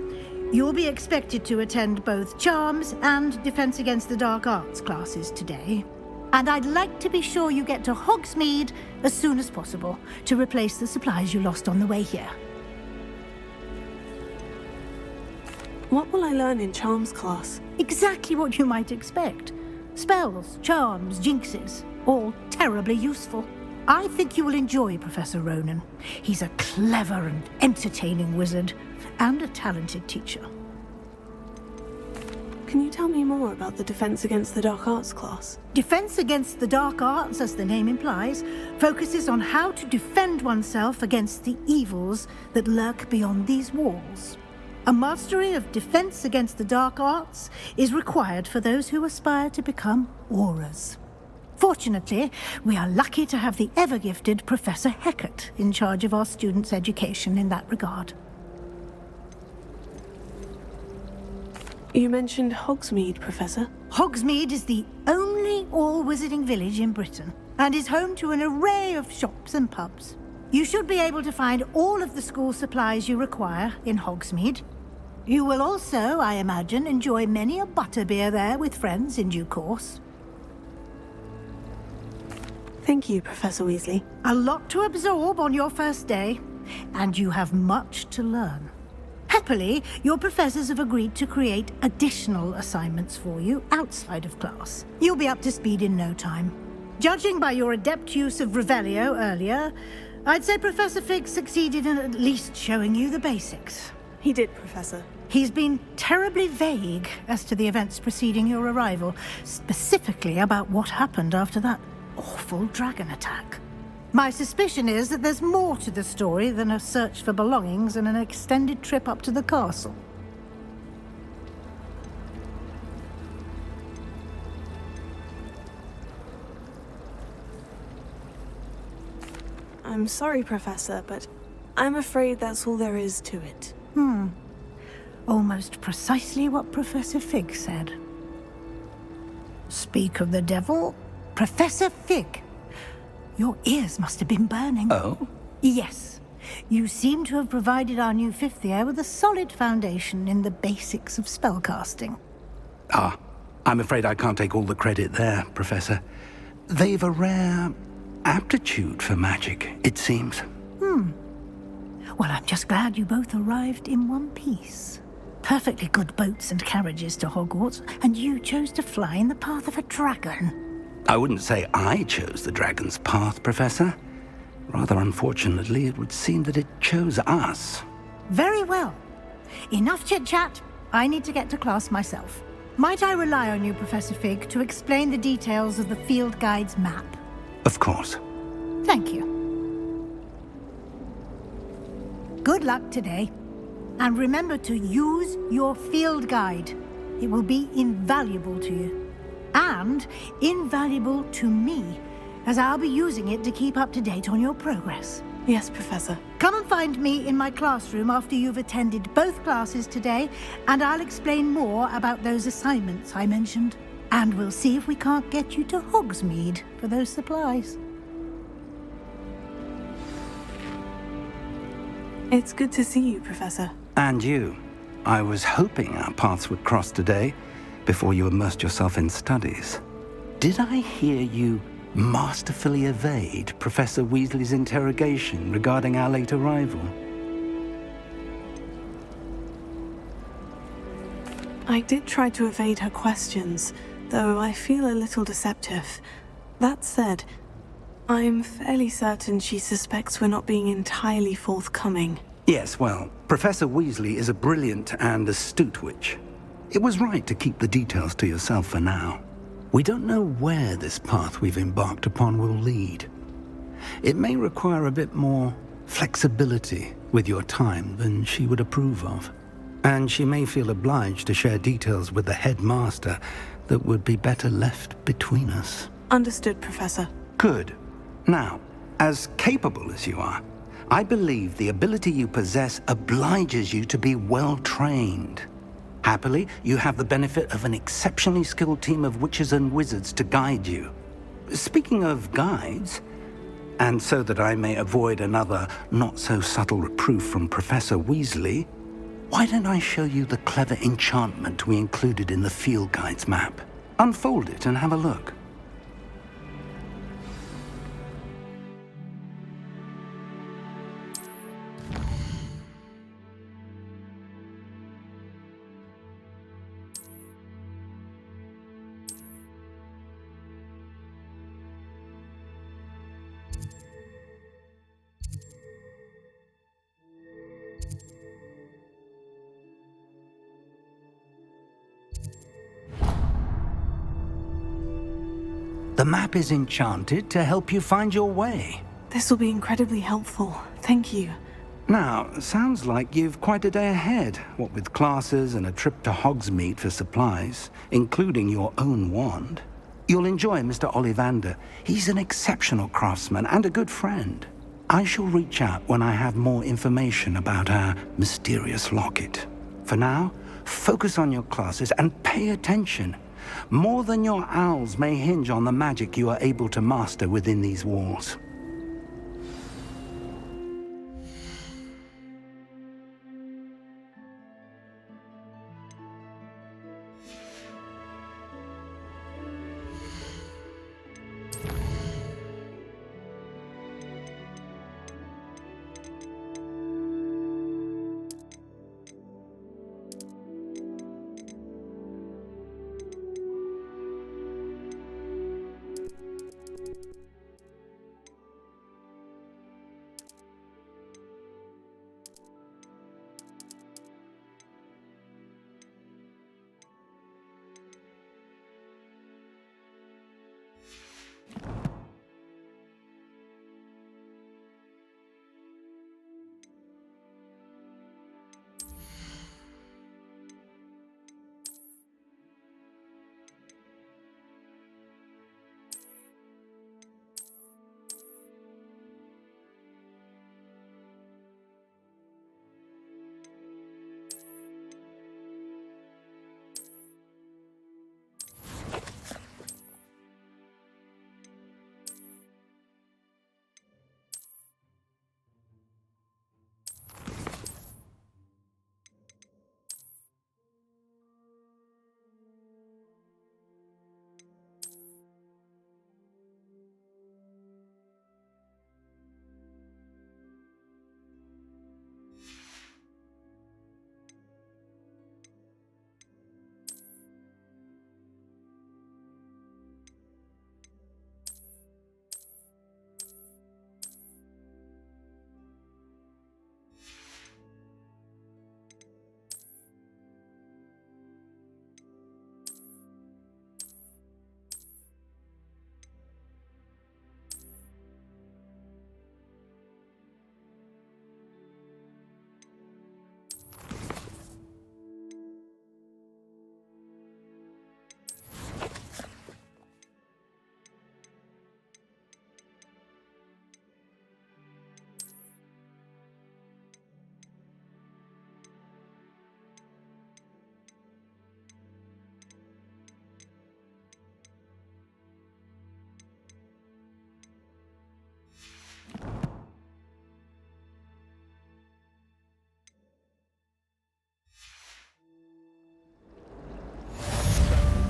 You'll be expected to attend both Charms and Defense Against the Dark Arts classes today. And I'd like to be sure you get to Hogsmeade as soon as possible to replace the supplies you lost on the way here. What will I learn in Charms class? Exactly what you might expect. Spells, charms, jinxes, all terribly useful. I think you will enjoy Professor Ronan. He's a clever and entertaining wizard, and a talented teacher. Can you tell me more about the Defense Against the Dark Arts class? Defense Against the Dark Arts, as the name implies, focuses on how to defend oneself against the evils that lurk beyond these walls. A mastery of Defense Against the Dark Arts is required for those who aspire to become auras. Fortunately, we are lucky to have the ever-gifted Professor Hecat in charge of our students' education in that regard. You mentioned Hogsmeade, Professor. Hogsmeade is the only all-wizarding village in Britain, and is home to an array of shops and pubs. You should be able to find all of the school supplies you require in Hogsmeade. You will also, I imagine, enjoy many a butterbeer there with friends in due course. Thank you, Professor Weasley. A lot to absorb on your first day, and you have much to learn. Happily, your professors have agreed to create additional assignments for you outside of class. You'll be up to speed in no time. Judging by your adept use of Revelio earlier, I'd say Professor Fig succeeded in at least showing you the basics. He did, Professor. He's been terribly vague as to the events preceding your arrival, specifically about what happened after that awful dragon attack. My suspicion is that there's more to the story than a search for belongings and an extended trip up to the castle. I'm sorry, Professor, but I'm afraid that's all there is to it. Almost precisely what Professor Fig said. Speak of the devil, Professor Fig. Your ears must have been burning. Oh? Yes. You seem to have provided our new fifth year with a solid foundation in the basics of spellcasting. Ah, I'm afraid I can't take all the credit there, Professor. They've a rare aptitude for magic, it seems. Well, I'm just glad you both arrived in one piece. Perfectly good boats and carriages to Hogwarts, and you chose to fly in the path of a dragon. I wouldn't say I chose the dragon's path, Professor. Rather unfortunately, it would seem that it chose us. Very well. Enough chit-chat. I need to get to class myself. Might I rely on you, Professor Fig, to explain the details of the field guide's map? Of course. Thank you. Good luck today. And remember to use your field guide. It will be invaluable to you. And invaluable to me, as I'll be using it to keep up to date on your progress. Yes, Professor. Come and find me in my classroom after you've attended both classes today, and I'll explain more about those assignments I mentioned. And we'll see if we can't get you to Hogsmeade for those supplies. It's good to see you, Professor. And you. I was hoping our paths would cross today, before you immersed yourself in studies. Did I hear you masterfully evade Professor Weasley's interrogation regarding our late arrival? I did try to evade her questions, though I feel a little deceptive. That said, I'm fairly certain she suspects we're not being entirely forthcoming. Yes, well, Professor Weasley is a brilliant and astute witch. It was right to keep the details to yourself for now. We don't know where this path we've embarked upon will lead. It may require a bit more flexibility with your time than she would approve of. and she may feel obliged to share details with the headmaster that would be better left between us. Understood, Professor. Good. Now, as capable as you are, I believe the ability you possess obliges you to be well-trained. Happily, you have the benefit of an exceptionally skilled team of witches and wizards to guide you. Speaking of guides, and so that I may avoid another not-so-subtle reproof from Professor Weasley, why don't I show you the clever enchantment we included in the field guide's map? Unfold it and have a look. The map is enchanted to help you find your way. This will be incredibly helpful. Thank you. Now, sounds like you've quite a day ahead, what with classes and a trip to Hogsmeade for supplies, including your own wand. You'll enjoy Mr. Ollivander. He's an exceptional craftsman and a good friend. I shall reach out when I have more information about our mysterious locket. For now, focus on your classes and pay attention. More than your owls may hinge on the magic you are able to master within these walls.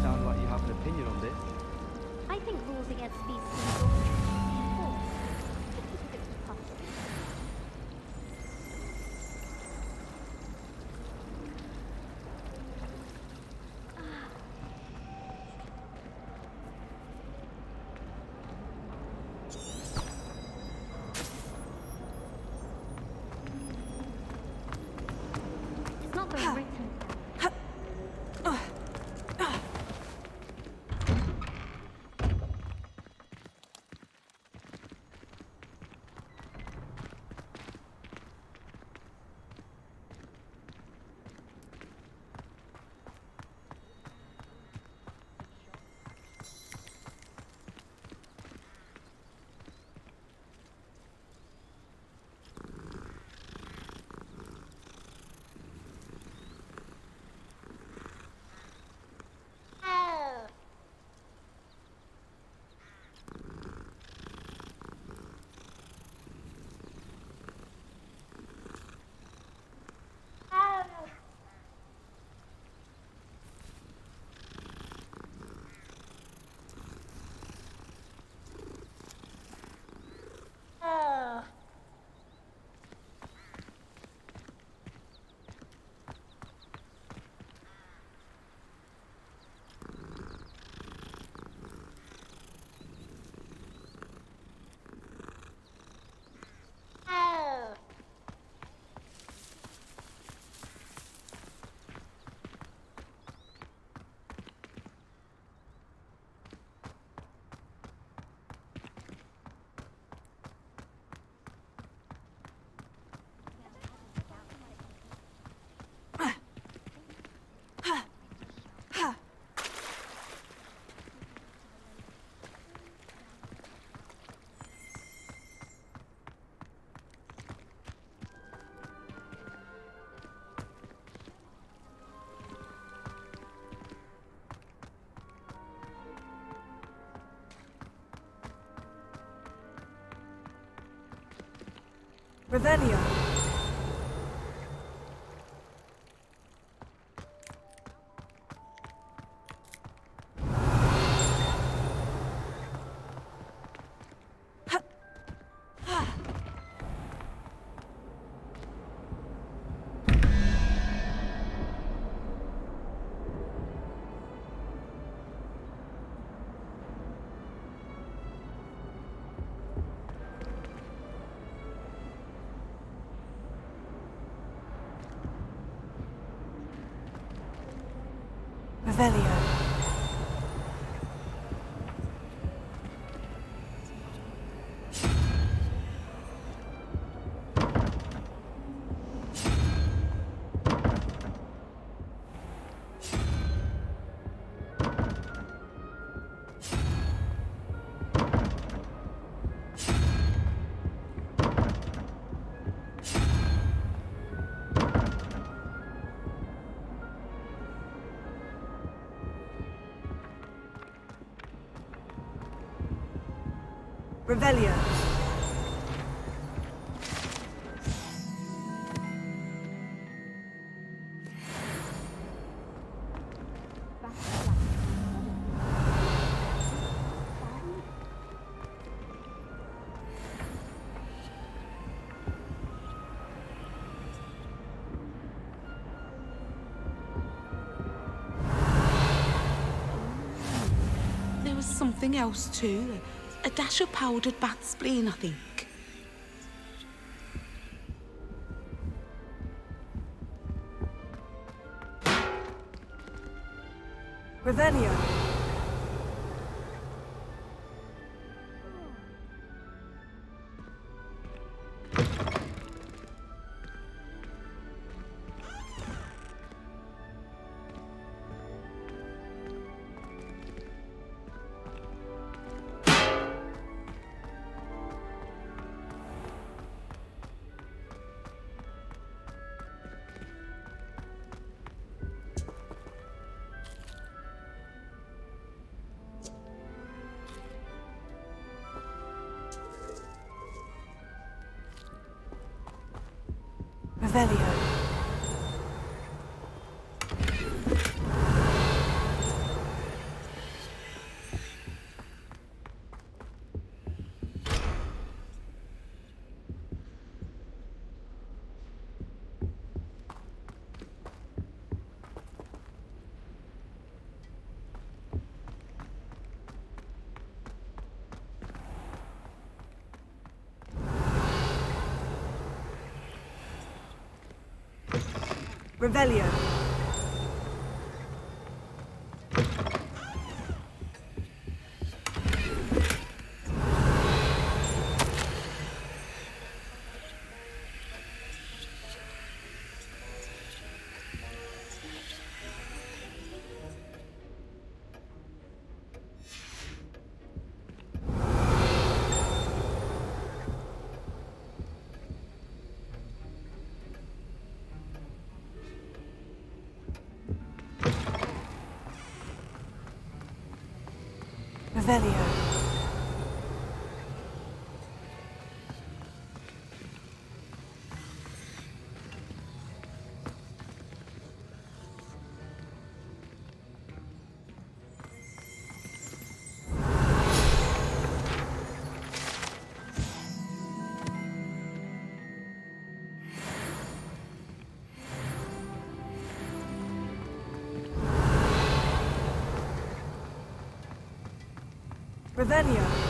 Sound like you have an opinion on this. I think rules against these things ought to be enforced. Just because it was possible. It's not the written. Revelio. Revelio. Revelio. There was something else too. A dash of powdered bat spleen, I think. Revelio. Revelio. Revelio. Revelio. Revelio.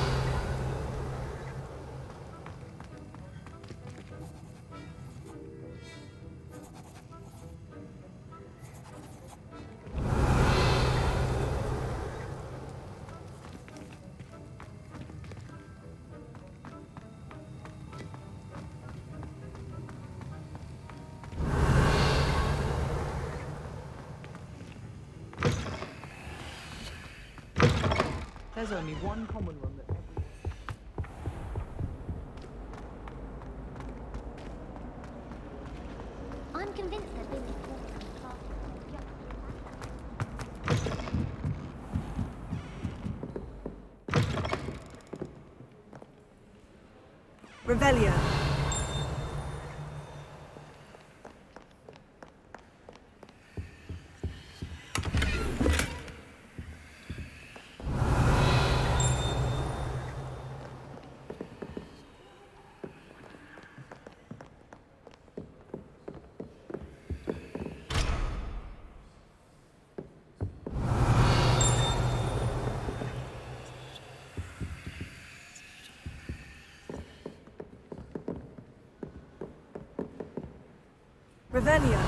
There's only one common room that I'm convinced there's been reports of the castle. Revelio. Revelio.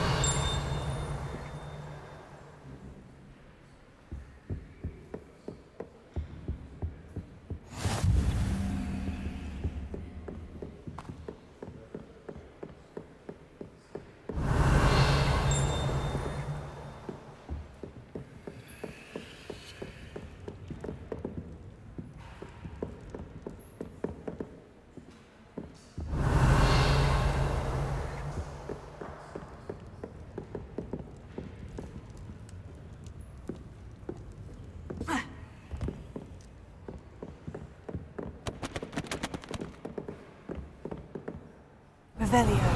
Revelio.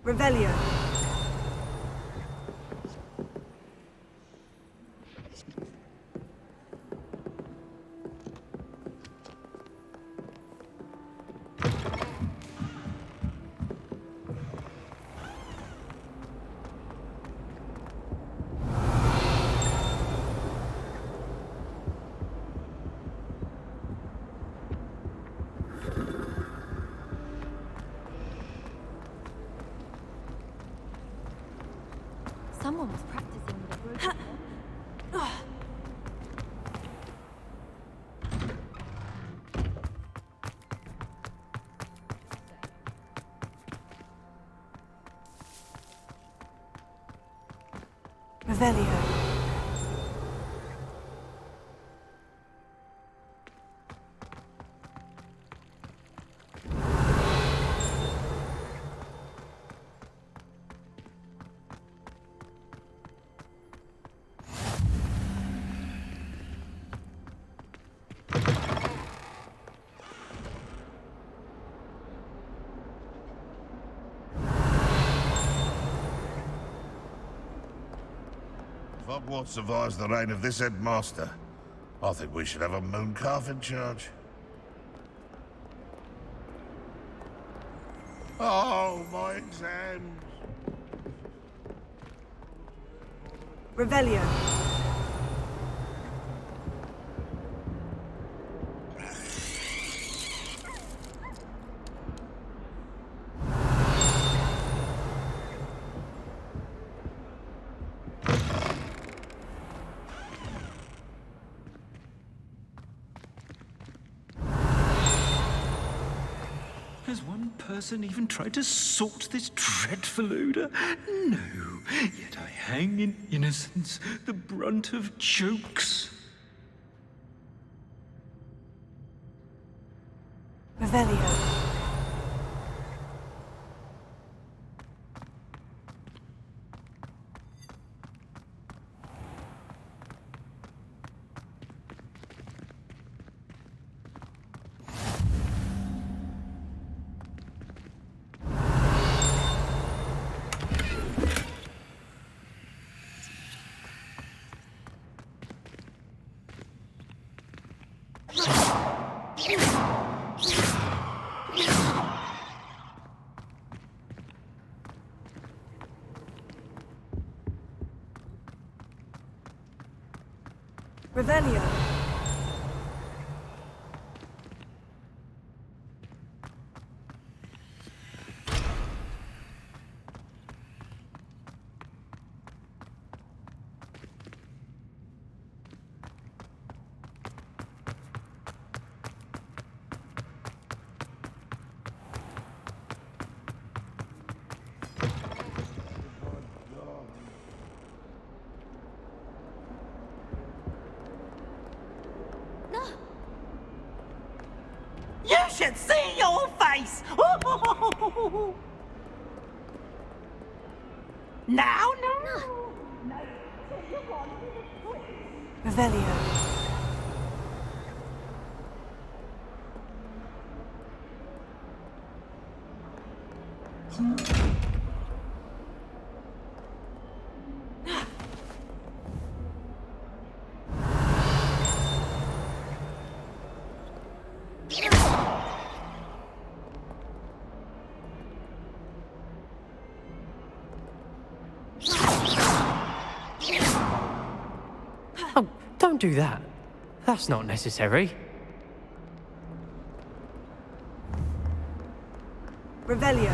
Revelio. Someone was practicing with a broken Revelio. If Hogwarts survives the reign of this headmaster, I think we should have a moon calf in charge. Oh, my exams! Revelio. Has one person even tried to sort this dreadful odor? No, yet I hang in innocence, the brunt of jokes. Revelio. Revelio. should see your face! Now, no! Revelio. Oh, don't do that. That's not necessary. Revelio.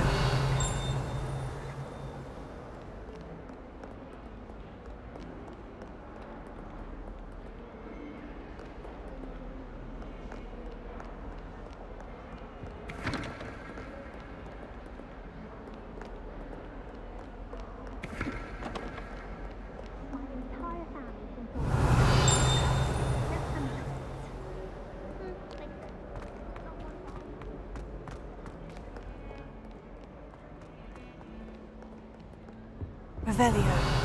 Revelio.